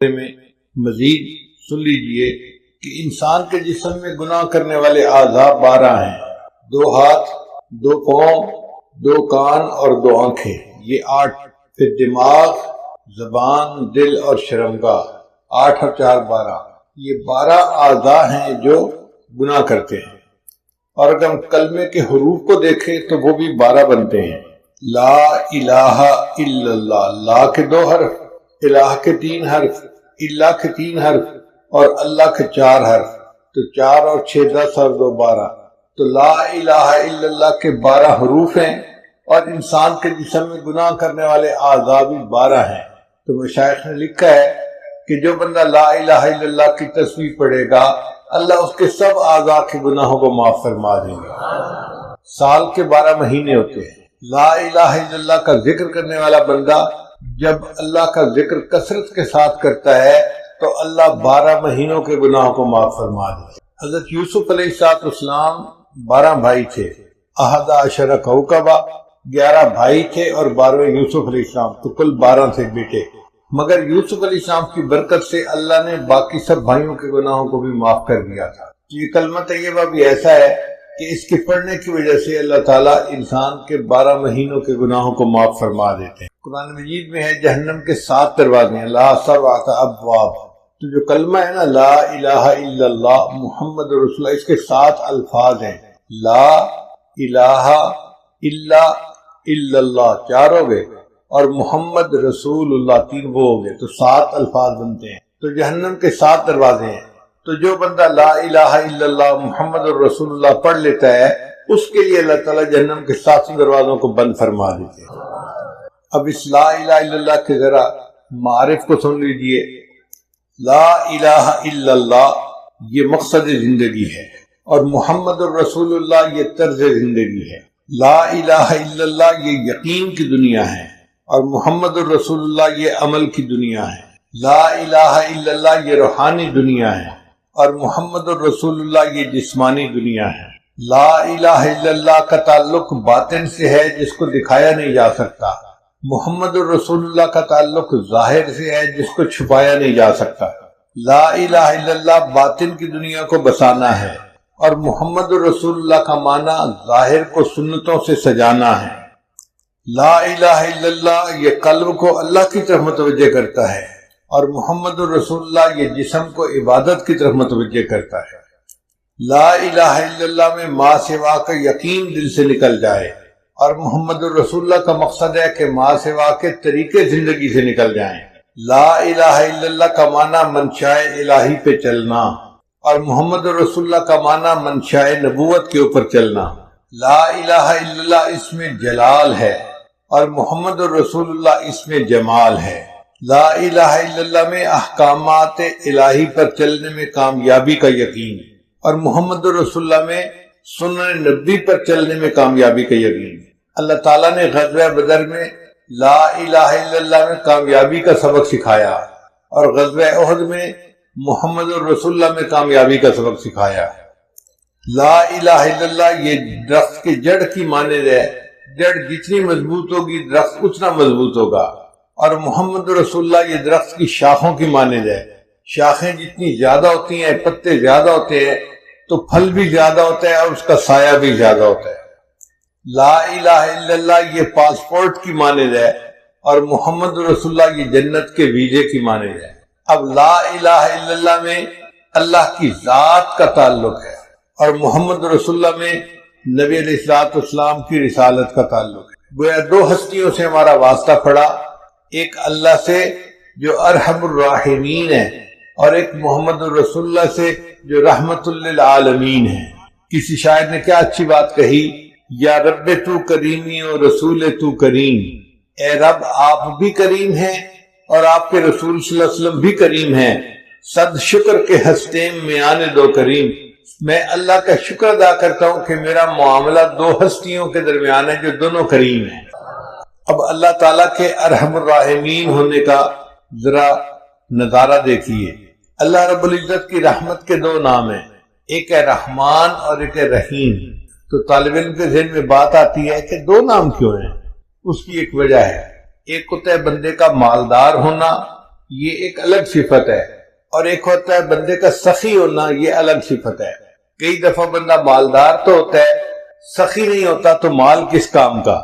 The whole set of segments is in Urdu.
میں مزید سن لیجئے کہ انسان کے جسم میں گناہ کرنے والے اعضاء 12 ہیں، 2 ہاتھ، 2 پاؤں، 2 کان اور 2 آنکھیں، یہ 8، پھر دماغ، زبان، دل اور شرمگاہ، 8 اور 4 12، یہ 12 اعضاء ہیں جو گناہ کرتے ہیں۔ اور اگر ہم کلمے کے حروف کو دیکھیں تو وہ بھی 12 بنتے ہیں۔ لا الہ الا اللہ، لا کے 2 حرف، الہ کے 3 حرف، اللہ کے 3 حرف اور اللہ کے 4 حرف، تو 4 اور 6 10 اور 2 12، تو لا الہ الا اللہ کے 12 حروف ہیں، اور انسان کے جسم میں گناہ کرنے والے اعضاء بھی 12 ہیں۔ تو مشائخ نے لکھا ہے کہ جو بندہ لا الہ الا اللہ کی تسبیح پڑھے گا، اللہ اس کے سب اعضاء کے گناہوں کو معاف فرما دیں گے۔ سال کے 12 مہینے ہوتے ہیں۔ لا الہ الا اللہ کا ذکر کرنے والا بندہ جب اللہ کا ذکر کثرت کے ساتھ کرتا ہے تو اللہ 12 مہینوں کے گناہوں کو معاف فرما دے۔ حضرت یوسف علیہ السلام 12 بھائی تھے، 11 کوكبا، 11 بھائی تھے اور 12ویں یوسف علیہ السلام، تو کل 12 تھے بیٹے۔ مگر یوسف علیہ السلام کی برکت سے اللہ نے باقی سب بھائیوں کے گناہوں کو بھی معاف کر دیا تھا۔ یہ کلمہ طیبہ بھی ایسا ہے کہ اس کے پڑھنے کی وجہ سے اللہ تعالیٰ انسان کے 12 مہینوں کے گناہوں کو معاف فرما دیتے ہیں۔ قرآن مجید میں ہے جہنم کے 7 دروازے ہیں، لا 7 ابواب، تو جو کلمہ ہے نا لا الہ الا اللہ محمد رسول اللہ، اس کے 7 الفاظ ہیں، لا الہ الا اللہ 4 ہو گئے، اور محمد رسول اللہ 3 وہ ہو گئے، تو 7 الفاظ بنتے ہیں۔ تو جہنم کے 7 دروازے ہیں، تو جو بندہ لا الہ الا اللہ محمد رسول اللہ پڑھ لیتا ہے اس کے لیے اللہ تعالیٰ جہنم کے 7 دروازوں کو بند فرما دیتے ہیں۔ اب اس لا الہ الا اللہ کے ذرا معارف کو سن لیجئے۔ لا الہ الا اللہ یہ مقصد زندگی ہے، اور محمد الرسول اللہ یہ طرز زندگی ہے۔ لا الہ الا اللہ یہ یقین کی دنیا ہے، اور محمد الرسول اللہ یہ عمل کی دنیا ہے۔ لا الہ الا اللہ یہ روحانی دنیا ہے، اور محمد الرسول اللہ یہ جسمانی دنیا ہے۔ لا الہ الا اللہ کا تعلق باطن سے ہے جس کو دکھایا نہیں جا سکتا، محمد الرسول اللہ کا تعلق ظاہر سے ہے جس کو چھپایا نہیں جا سکتا۔ لا الہ الا اللہ باطن کی دنیا کو بسانا ہے، اور محمد الرسول اللہ کا معنی ظاہر کو سنتوں سے سجانا ہے۔ لا الہ الا اللہ یہ قلب کو اللہ کی طرف متوجہ کرتا ہے، اور محمد الرسول اللہ یہ جسم کو عبادت کی طرف متوجہ کرتا ہے۔ لا الہ الا اللہ میں ما سوا کا یقین دل سے نکل جائے، اور محمد الرسول اللہ کا مقصد ہے کہ ما سوا کے طریقے زندگی سے نکل جائیں۔ لا الہ الا اللہ کا معنی منشاء الہی پہ چلنا، اور محمد الرسول اللہ کا معنی منشاء نبوت کے اوپر چلنا۔ لا الہ الا اللہ اس میں جلال ہے، اور محمد الرسول اللہ اس میں جمال ہے۔ لا الہ الا اللہ میں احکامات الہی پر چلنے میں کامیابی کا یقین، اور محمد الرسول اللہ میں سنن نبی پر چلنے میں کامیابی کا یقین۔ اللہ تعالیٰ نے غزوہ بدر میں لا الہ الا اللہ میں کامیابی کا سبق سکھایا، اور غزوہ احد میں محمد الرسول اللہ میں کامیابی کا سبق سکھایا۔ لا الہ الا اللہ یہ درخت کی جڑ کی مانند ہے، جڑ جتنی مضبوط ہوگی درخت اتنا مضبوط ہوگا، اور محمد رسول اللہ یہ درخت کی شاخوں کی مانند ہے، شاخیں جتنی زیادہ ہوتی ہیں، پتے زیادہ ہوتے ہیں تو پھل بھی زیادہ ہوتا ہے اور اس کا سایہ بھی زیادہ ہوتا ہے۔ لا الہ الا اللہ یہ پاسپورٹ کی مانند ہے، اور محمد رسول اللہ یہ جنت کے ویزے کی مانند ہے۔ اب لا الہ الا اللہ میں اللہ کی ذات کا تعلق ہے، اور محمد رسول اللہ میں نبی علیہ السلام کی رسالت کا تعلق ہے۔ گویا 2 ہستیوں سے ہمارا واسطہ پڑا، ایک اللہ سے جو ارحم الراحمین ہے، اور ایک محمد الرسول اللہ سے جو رحمت للعالمین ہے۔ کسی شاعر نے کیا اچھی بات کہی، یا رب تو کریمی و رسول تو کریم، اے رب آپ بھی کریم ہیں اور آپ کے رسول صلی اللہ علیہ وسلم بھی کریم ہیں، صد شکر کے ہستیم میں آنے دو کریم۔ میں اللہ کا شکر ادا کرتا ہوں کہ میرا معاملہ 2 ہستیوں کے درمیان ہے جو دونوں کریم ہیں۔ اب اللہ تعالیٰ کے ارحم الراحمین ہونے کا ذرا نظارہ دیکھیے۔ اللہ رب العزت کی رحمت کے 2 نام ہیں، ایک ہے رحمان اور ایک ہے رحیم۔ تو طالب علم کے ذہن میں بات آتی ہے کہ 2 نام کیوں ہیں؟ اس کی ایک وجہ ہے، ایک ہوتا ہے بندے کا مالدار ہونا، یہ ایک الگ صفت ہے، اور ایک ہوتا ہے بندے کا سخی ہونا، یہ الگ صفت ہے۔ کئی دفعہ بندہ مالدار تو ہوتا ہے، سخی نہیں ہوتا تو مال کس کام کا۔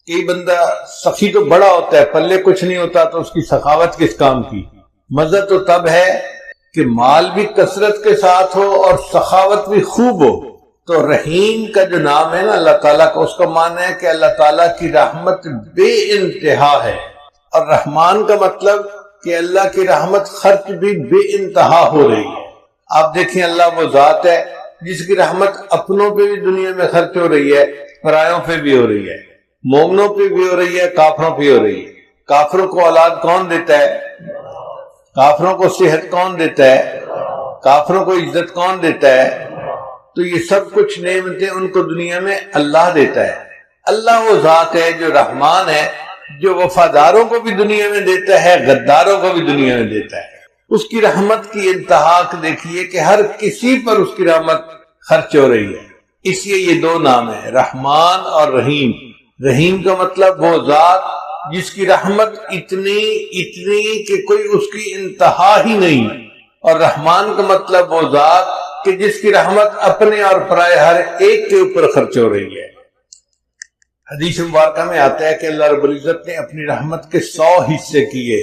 کئی بندہ سخی تو بڑا ہوتا ہے، پلے کچھ نہیں ہوتا تو اس کی سخاوت کس کام کی۔ مزہ تو تب ہے کہ مال بھی کثرت کے ساتھ ہو اور سخاوت بھی خوب ہو۔ تو رحیم کا جو نام ہے نا اللہ تعالیٰ کا، اس کا معنی ہے کہ اللہ تعالیٰ کی رحمت بے انتہا ہے، اور رحمان کا مطلب کہ اللہ کی رحمت خرچ بھی بے انتہا ہو رہی ہے۔ آپ دیکھیں اللہ وہ ذات ہے جس کی رحمت اپنوں پہ بھی دنیا میں خرچ ہو رہی ہے، پرایوں پہ بھی ہو رہی ہے، مومنوں پہ بھی ہو رہی ہے، کافروں پہ ہو رہی ہے۔ کافروں کو اولاد کون دیتا ہے؟ کافروں کو صحت کون دیتا ہے؟ کافروں کو عزت کون دیتا ہے؟ تو یہ سب کچھ نعمتیں ان کو دنیا میں اللہ دیتا ہے۔ اللہ وہ ذات ہے جو رحمان ہے، جو وفاداروں کو بھی دنیا میں دیتا ہے، غداروں کو بھی دنیا میں دیتا ہے۔ اس کی رحمت کی انتہا دیکھیے کہ ہر کسی پر اس کی رحمت خرچ ہو رہی ہے۔ اس لیے یہ دو نام ہیں، رحمان اور رحیم۔ رحیم کا مطلب وہ ذات جس کی رحمت اتنی کہ کوئی اس کی انتہا ہی نہیں، اور رحمان کا مطلب وہ ذات کہ جس کی رحمت اپنے اور پرائے ہر ایک کے اوپر خرچ ہو رہی ہے۔ حدیث مبارکہ میں آتا ہے کہ اللہ رب العزت نے اپنی رحمت کے 100 حصے کیے،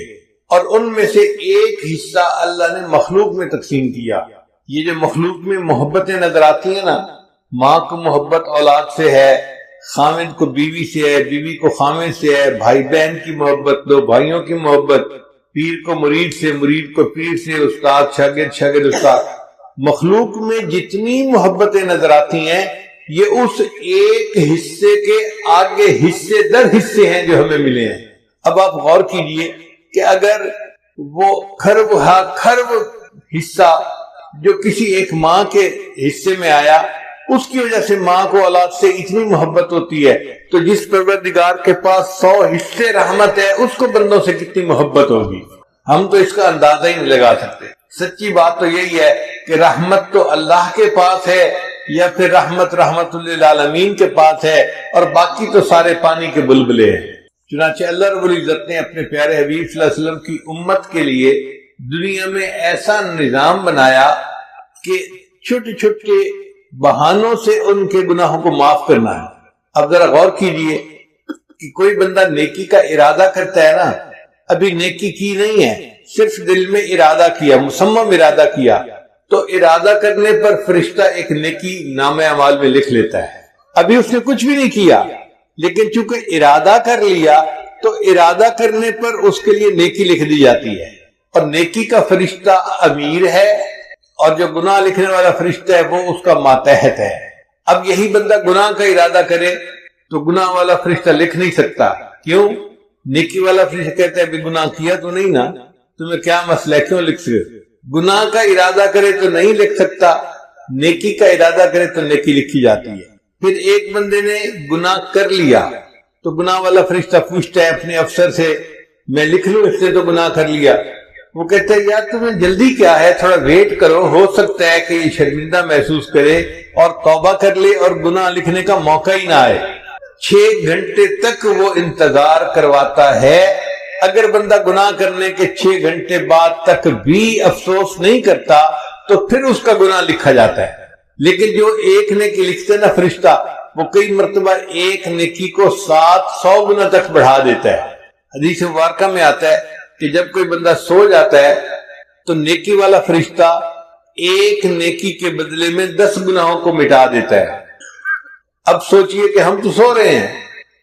اور ان میں سے ایک حصہ اللہ نے مخلوق میں تقسیم کیا۔ یہ جو مخلوق میں محبتیں نظر آتی ہیں نا، ماں کو محبت اولاد سے ہے، خامد کو بیوی سے ہے، بیوی کو خامد سے ہے، بھائی بہن کی محبت، دو بھائیوں کی محبت، پیر کو مرید سے، مرید کو پیر سے، استاد شاگرد، شاگرد استاد۔ مخلوق میں جتنی محبتیں نظر آتی ہیں یہ اس ایک حصے کے آگے حصے در حصے ہیں جو ہمیں ملے ہیں۔ اب آپ غور کیجئے کہ اگر وہ خرب حصہ جو کسی ایک ماں کے حصے میں آیا، اس کی وجہ سے ماں کو اولاد سے اتنی محبت ہوتی ہے، تو جس پروردگار کے پاس 100 حصے رحمت ہے، اس کو بندوں سے کتنی محبت ہوگی، ہم تو اس کا اندازہ ہی نہیں لگا سکتے۔ سچی بات تو یہی ہے کہ رحمت تو اللہ کے پاس ہے، یا پھر رحمت للعالمین کے پاس ہے، اور باقی تو سارے پانی کے بلبلے ہیں۔ چنانچہ اللہ رب العزت نے اپنے پیارے حبیب صلی اللہ علیہ وسلم کی امت کے لیے دنیا میں ایسا نظام بنایا کہ چھوٹے چھوٹے بہانوں سے ان کے گناہوں کو معاف کرنا ہے۔ اب ذرا غور کیجئے کہ کوئی بندہ نیکی کا ارادہ کرتا ہے نا، ابھی نیکی کی نہیں ہے، صرف دل میں ارادہ کیا، مصمم ارادہ کیا، تو ارادہ کرنے پر فرشتہ ایک نیکی نامہ اعمال میں لکھ لیتا ہے۔ ابھی اس نے کچھ بھی نہیں کیا، لیکن چونکہ ارادہ کر لیا تو ارادہ کرنے پر اس کے لیے نیکی لکھ دی جاتی ہے، اور نیکی کا فرشتہ امیر ہے، اور جو گناہ لکھنے والا فرشتہ ہے وہ اس کا ماتحت ہے۔ اب یہی بندہ گناہ کا ارادہ کرے تو گناہ والا فرشتہ لکھ نہیں سکتا، کیوں؟ نیکی والا فرشتہ کہتا ہے بھی گناہ کیا تو نہیں نا، تمہیں کیا مسئلہ ہے، کیوں لکھ سکتے؟ گناہ کا ارادہ کرے تو نہیں لکھ سکتا، نیکی کا ارادہ کرے تو نیکی لکھی جاتی ہے۔ پھر ایک بندے نے گناہ کر لیا تو گناہ والا فرشتہ پوچھتا ہے اپنے افسر سے، میں لکھ لوں اس نے تو گناہ کر لیا؟ وہ کہتا ہے یار تمہیں جلدی کیا ہے، تھوڑا ویٹ کرو، ہو سکتا ہے کہ یہ شرمندہ محسوس کرے اور توبہ کر لے اور گناہ لکھنے کا موقع ہی نہ آئے۔ 6 گھنٹے تک وہ انتظار کرواتا ہے۔ اگر بندہ گناہ کرنے کے 6 گھنٹے بعد تک بھی افسوس نہیں کرتا تو پھر اس کا گناہ لکھا جاتا ہے۔ لیکن جو ایک نیکی لکھتے نا فرشتہ، وہ کئی مرتبہ ایک نیکی کو 700 گنا تک بڑھا دیتا ہے۔ حدیث مبارکہ میں آتا ہے کہ جب کوئی بندہ سو جاتا ہے تو نیکی والا فرشتہ ایک نیکی کے بدلے میں 10 گناہوں کو مٹا دیتا ہے۔ اب سوچئے کہ ہم تو سو رہے ہیں،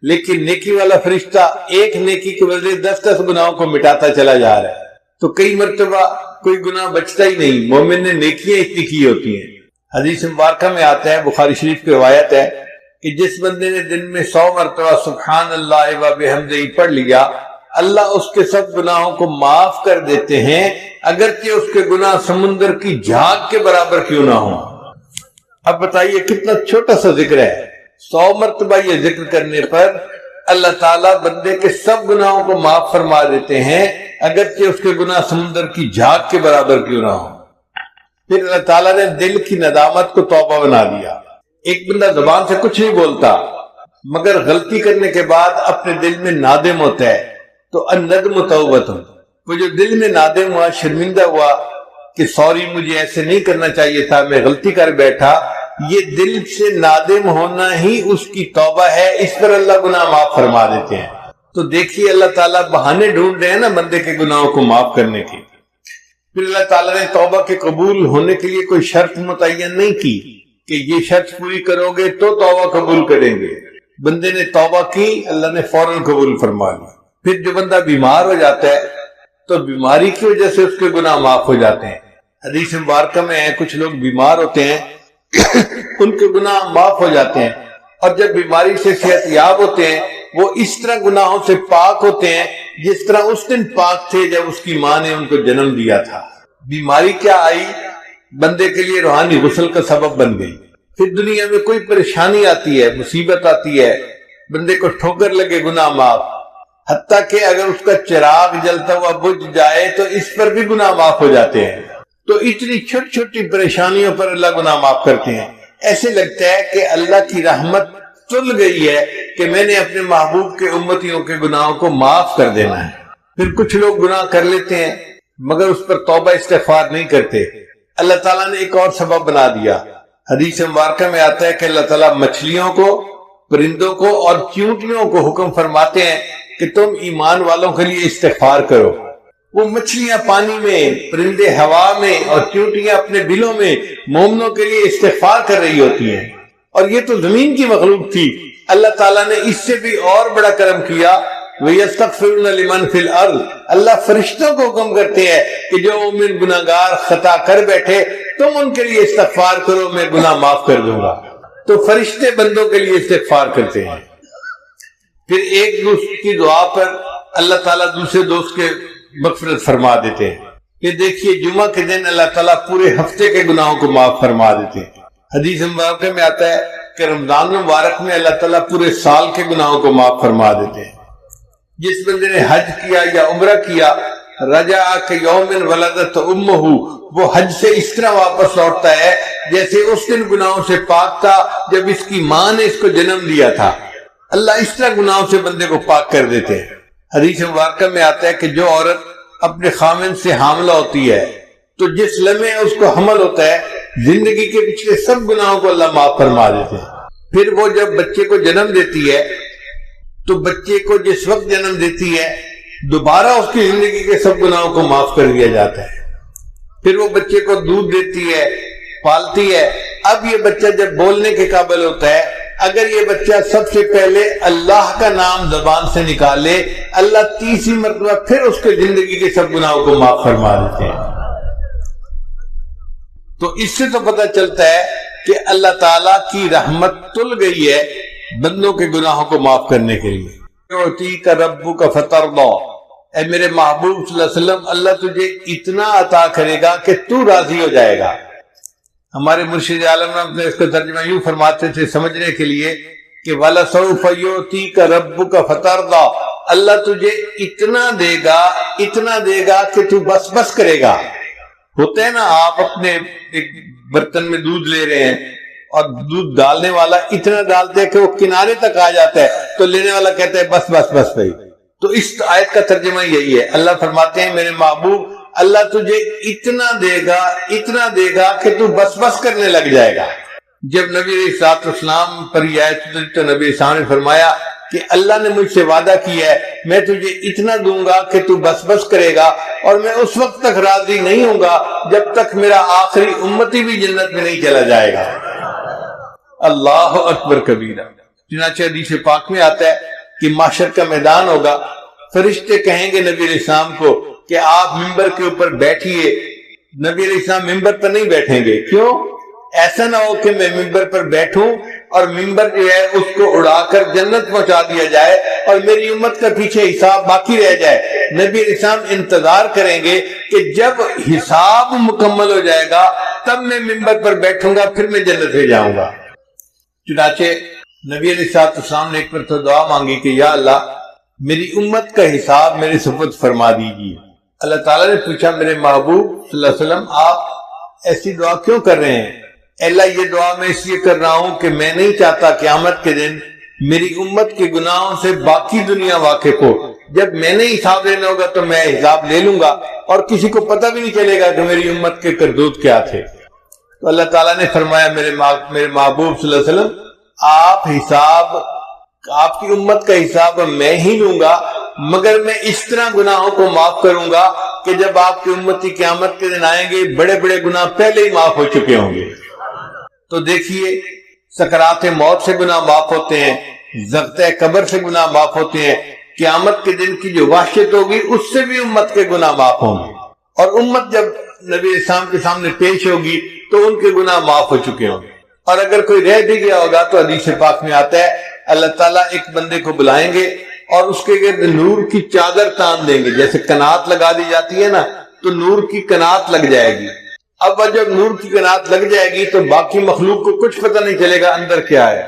لیکن نیکی والا فرشتہ ایک نیکی کے بدلے 10 گناہوں کو مٹاتا چلا جا رہا ہے۔ تو کئی مرتبہ کوئی گناہ بچتا ہی نہیں، مومن نے نیکیاں اتنی کی ہوتی ہیں۔ حدیث مبارکہ میں آتا ہے، بخاری شریف کی روایت ہے کہ جس بندے نے دن میں 100 مرتبہ سبحان اللہ و بحمدہ پڑھ لیا، اللہ اس کے سب گناہوں کو معاف کر دیتے ہیں، اگرچہ اس کے گناہ سمندر کی جھاگ کے برابر کیوں نہ ہوں۔ اب بتائیے کتنا چھوٹا سا ذکر ہے، 100 مرتبہ یہ ذکر کرنے پر اللہ تعالیٰ بندے کے سب گناہوں کو معاف فرما دیتے ہیں، اگرچہ اس کے گناہ سمندر کی جھاگ کے برابر کیوں نہ ہوں۔ پھر اللہ تعالیٰ نے دل کی ندامت کو توبہ بنا دیا۔ ایک بندہ زبان سے کچھ نہیں بولتا، مگر غلطی کرنے کے بعد اپنے دل میں نادم ہوتا ہے، تو الندم توبۃ، وہ جو دل میں نادم ہوا، شرمندہ ہوا کہ سوری مجھے ایسے نہیں کرنا چاہیے تھا، میں غلطی کر بیٹھا، یہ دل سے نادم ہونا ہی اس کی توبہ ہے، اس پر اللہ گناہ معاف فرما دیتے ہیں۔ تو دیکھیے اللہ تعالیٰ بہانے ڈھونڈ رہے ہیں نا بندے کے گناہوں کو معاف کرنے کے۔ پھر اللہ تعالیٰ نے توبہ کے قبول ہونے کے لیے کوئی شرط متعین نہیں کی کہ یہ شرط پوری کرو گے تو توبہ قبول کریں گے۔ بندے نے توبہ کی، اللہ نے فوراً قبول فرما لی۔ پھر جو بندہ بیمار ہو جاتا ہے تو بیماری کی وجہ سے اس کے گناہ معاف ہو جاتے ہیں۔ حدیث مبارکہ میں ہے کچھ لوگ بیمار ہوتے ہیں ان کے گناہ معاف ہو جاتے ہیں، اور جب بیماری سے صحت یاب ہوتے ہیں وہ اس طرح گناہوں سے پاک ہوتے ہیں جس طرح اس دن پاک تھے جب اس کی ماں نے ان کو جنم دیا تھا۔ بیماری کیا آئی؟ بندے کے لیے روحانی غسل کا سبب بن گئی۔ پھر دنیا میں کوئی پریشانی آتی ہے، مصیبت آتی ہے، بندے کو ٹھوکر لگے، گناہ معاف، حتیٰ کہ اگر اس کا چراغ جلتا ہوا بجھ جائے تو اس پر بھی گناہ معاف ہو جاتے ہیں۔ تو اتنی چھوٹی چھوٹی پریشانیوں پر اللہ گناہ معاف کرتے ہیں۔ ایسے لگتا ہے کہ اللہ کی رحمت تل گئی ہے کہ میں نے اپنے محبوب کے امتیوں کے گناہوں کو معاف کر دینا ہے۔ پھر کچھ لوگ گناہ کر لیتے ہیں مگر اس پر توبہ استغفار نہیں کرتے۔ اللہ تعالیٰ نے ایک اور سبب بنا دیا۔ حدیث مبارکہ میں آتا ہے کہ اللہ تعالیٰ مچھلیوں کو، پرندوں کو اور چیونٹیوں کو حکم فرماتے ہیں کہ تم ایمان والوں کے لیے استغفار کرو۔ وہ مچھلیاں پانی میں، پرندے ہوا میں اور چیونٹیاں اپنے بلوں میں مومنوں کے لیے استغفار کر رہی ہوتی ہیں، اور یہ تو زمین کی مخلوق تھی۔ اللہ تعالیٰ نے اس سے بھی اور بڑا کرم کیا، وَيَسْتَغْفِرُونَ لِمَنْ فِي الْأَرْضِ، اللہ فرشتوں کو حکم کرتے ہیں کہ جو مومن گناہگار خطا کر بیٹھے تم ان کے لیے استغفار کرو، میں گناہ معاف کر دوں گا۔ تو فرشتے بندوں کے لیے استغفار کرتے ہیں۔ پھر ایک دوسرے کی دعا پر اللہ تعالیٰ دوسرے دوست کے مغفرت فرما دیتے ہیں۔ یہ دیکھیے جمعہ کے دن اللہ تعالیٰ پورے ہفتے کے گناہوں کو معاف فرما دیتے ہیں۔ حدیث مبارکہ میں آتا ہے کہ رمضان مبارک میں اللہ تعالیٰ پورے سال کے گناہوں کو معاف فرما دیتے ہیں۔ جس بندے نے حج کیا یا عمرہ کیا، رجع کیوم ولدت امہ، وہ حج سے اس طرح واپس لوٹتا ہے جیسے اس دن گناہوں سے پاک تھا جب اس کی ماں نے اس کو جنم دیا تھا۔ اللہ اس طرح گناہوں سے بندے کو پاک کر دیتے ہیں۔ حدیث مبارکہ میں آتا ہے کہ جو عورت اپنے خامن سے حاملہ ہوتی ہے تو جس لمحے اس کو حمل ہوتا ہے زندگی کے پچھلے سب گناہوں کو اللہ معاف فرما دیتے ہیں۔ پھر وہ جب بچے کو جنم دیتی ہے تو بچے کو جس وقت جنم دیتی ہے دوبارہ اس کی زندگی کے سب گناہوں کو معاف کر دیا جاتا ہے۔ پھر وہ بچے کو دودھ دیتی ہے، پالتی ہے۔ اب یہ بچہ جب بولنے کے قابل ہوتا ہے، اگر یہ بچہ سب سے پہلے اللہ کا نام زبان سے نکالے، اللہ تیسری مرتبہ پھر اس کے زندگی کے سب گناہوں کو معاف فرما دیتے ہیں۔ تو اس سے تو پتہ چلتا ہے کہ اللہ تعالیٰ کی رحمت تل گئی ہے بندوں کے گناہوں کو معاف کرنے کے لیے۔ یعطیک ربک فترضی، اے میرے محبوب صلی اللہ علیہ وسلم، اللہ تجھے اتنا عطا کرے گا کہ تو راضی ہو جائے گا۔ ہمارے مرشد عالم اپنے اس کا ترجمہ یوں فرماتے تھے سمجھنے کے لیے کہ وَلَسَوْفَ يُعْتِيكَ رَبُّكَ فَتَرْضَىٰ، اللہ تجھے اتنا دے گا کہ تو بس بس کرے گا۔ ہوتا ہے نا، آپ اپنے ایک برتن میں دودھ لے رہے ہیں اور دودھ ڈالنے والا اتنا ڈالتے ہے کہ وہ کنارے تک آ جاتا ہے تو لینے والا کہتا ہے بس بس بس بھائی۔ تو اس آیت کا ترجمہ یہی ہے، اللہ فرماتے ہیں میرے محبوب اللہ تجھے اتنا دے گا کہ تو بس بس کرنے لگ جائے گا۔ جب نبی علیہ السلام پر یہ آیت اتری تو نبی صاحب نے فرمایا کہ اللہ نے مجھ سے وعدہ کیا ہے میں تجھے اتنا دوں گا کہ تو بس بس کرے گا، اور میں اس وقت تک راضی نہیں ہوں گا جب تک میرا آخری امتی بھی جنت میں نہیں چلا جائے گا۔ اللہ اکبر کبیرہ۔ چنانچہ حدیث پاک میں آتا ہے کہ محشر کا میدان ہوگا، فرشتے کہیں گے نبی علیہ السلام کو کہ آپ ممبر کے اوپر بیٹھیے۔ نبی علیہ السلام ممبر پر نہیں بیٹھیں گے، کیوں؟ ایسا نہ ہو کہ میں ممبر پر بیٹھوں اور ممبر جو ہے اس کو اڑا کر جنت پہنچا دیا جائے اور میری امت کا پیچھے حساب باقی رہ جائے۔ نبی علیہ السلام انتظار کریں گے کہ جب حساب مکمل ہو جائے گا تب میں ممبر پر بیٹھوں گا، پھر میں جنت میں جاؤں گا۔ چنانچہ نبی علیہ السلام نے ایک مرتبہ دعا مانگی کہ یا اللہ میری امت کا حساب میرے سپرد فرما دیجیے۔ اللہ تعالیٰ نے پوچھا میرے محبوب صلی اللہ علیہ وسلم آپ ایسی دعا کیوں کر رہے ہیں؟ اللہ یہ دعا میں اس لیے کر رہا ہوں کہ میں نہیں چاہتا قیامت کے دن میری امت کے گناہوں سے باقی دنیا واقف ہو، جب میں نے حساب لینا ہوگا تو میں حساب لے لوں گا اور کسی کو پتہ بھی نہیں چلے گا کہ میری امت کے کرتوت کیا تھے۔ تو اللہ تعالیٰ نے فرمایا میرے محبوب صلی اللہ علیہ وسلم آپ کی امت کا حساب میں ہی لوں گا، مگر میں اس طرح گناہوں کو معاف کروں گا کہ جب آپ کی امتی قیامت کے دن آئیں گے بڑے بڑے گناہ پہلے ہی معاف ہو چکے ہوں گے۔ تو دیکھیے سکرات موت سے گناہ معاف ہوتے ہیں، ضغطۂ قبر سے گناہ معاف ہوتے ہیں، قیامت کے دن کی جو وحشت ہوگی اس سے بھی امت کے گناہ معاف ہوں گے، اور امت جب نبی اسلام کے سامنے پیش ہوگی تو ان کے گناہ معاف ہو چکے ہوں گے۔ اور اگر کوئی رہ بھی گیا ہوگا تو حدیث پاک میں آتا ہے اللہ تعالیٰ ایک بندے کو بلائیں گے اور اس کے گرد نور کی چادر تان دیں گے، جیسے کنات لگا دی جاتی ہے نا، تو نور کی کنات لگ جائے گی۔ اب جب نور کی کنات لگ جائے گی تو باقی مخلوق کو کچھ پتہ نہیں چلے گا اندر کیا ہے،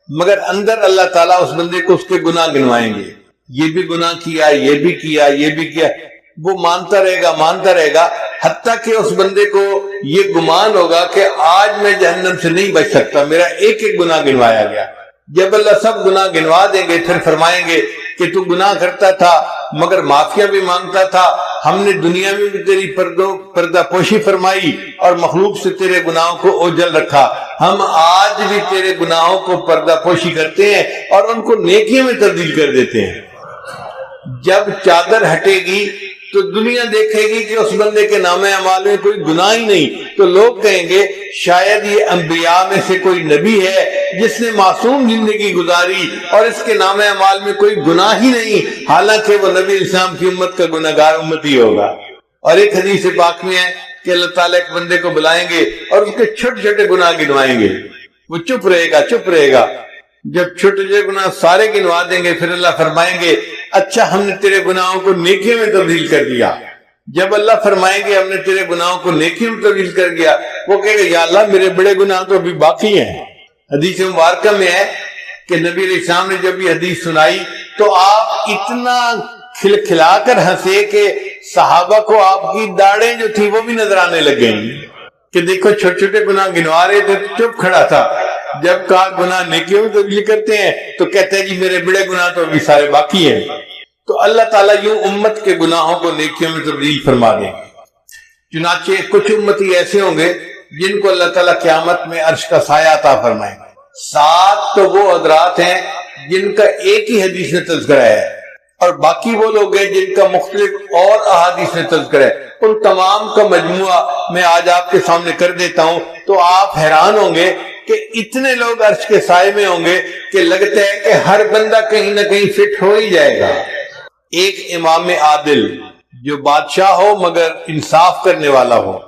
مگر اندر اللہ تعالیٰ اس بندے کو اس کے گناہ گنوائیں گے، یہ بھی گناہ کیا، یہ بھی کیا، یہ بھی کیا۔ وہ مانتا رہے گا حتیٰ کہ اس بندے کو یہ گمان ہوگا کہ آج میں جہنم سے نہیں بچ سکتا، میرا ایک ایک گناہ گنوایا گیا۔ جب اللہ سب گناہ گنوا دیں گے پھر فرمائیں گے کہ تو گناہ کرتا تھا مگر معافیاں بھی مانگتا تھا، ہم نے دنیا میں بھی تیری پردہ پوشی فرمائی اور مخلوق سے تیرے گناہوں کو اوجھل رکھا، ہم آج بھی تیرے گناہوں کو پردہ پوشی کرتے ہیں اور ان کو نیکیوں میں تبدیل کر دیتے ہیں۔ جب چادر ہٹے گی تو دنیا دیکھے گی کہ اس بندے کے نام اعمال میں کوئی گناہ ہی نہیں، تو لوگ کہیں گے شاید یہ انبیاء میں سے کوئی نبی ہے جس نے معصوم زندگی گزاری اور اس کے نام اعمال میں کوئی گناہ ہی نہیں، حالانکہ وہ نبی اسلام کی امت کا گناہگار امتی ہوگا۔ اور ایک حدیث پاک میں ہے کہ اللہ تعالیٰ ایک بندے کو بلائیں گے اور اس کے چھوٹے چھوٹے گناہ گنوائیں گے، وہ چپ رہے گا۔ جب چھوٹے چھوٹے گناہ سارے گنوا دیں گے پھر اللہ فرمائیں گے اچھا ہم نے تیرے گناہوں کو نیکیوں میں تبدیل کر دیا۔ جب اللہ فرمائیں گے ہم نے تیرے گناہوں کو نیکیوں میں تبدیل کر دیا، وہ کہے گا یا اللہ میرے بڑے گناہ تو ابھی باقی ہیں۔ حدیث مبارکہ میں ہے کہ نبی علیہ السلام نے جب یہ حدیث سنائی تو آپ اتنا کھلکھلا کر ہنسے کہ صحابہ کو آپ کی داڑیں جو تھی وہ بھی نظر آنے لگ گئیں کہ دیکھو چھوٹے چھوٹے گناہ گنوا رہے تھے تو چپ کھڑا تھا، جب کہا گناہ نیکیوں میں تبدیل کرتے ہیں تو کہتے ہیں جی میرے بڑے گناہ تو ابھی سارے باقی ہیں۔ تو اللہ تعالیٰ یوں امت کے گناہوں کو نیکیوں میں تبدیل فرما دیں گے۔ چنانچہ کچھ امتی ایسے ہوں گے جن کو اللہ تعالیٰ قیامت میں عرش کا سایہ عطا فرمائیں گے۔ 7 تو وہ حضرات ہیں جن کا ایک ہی حدیث میں تذکرہ ہے، اور باقی وہ لوگ ہیں جن کا مختلف اور احادیث میں تذکرہ ہے۔ ان تمام کا مجموعہ میں آج آپ کے سامنے کر دیتا ہوں تو آپ حیران ہوں گے کہ اتنے لوگ عرش کے سائے میں ہوں گے کہ لگتا ہے کہ ہر بندہ کہیں نہ کہیں فٹ ہو ہی جائے گا۔ ایک امام عادل جو بادشاہ ہو مگر انصاف کرنے والا ہو،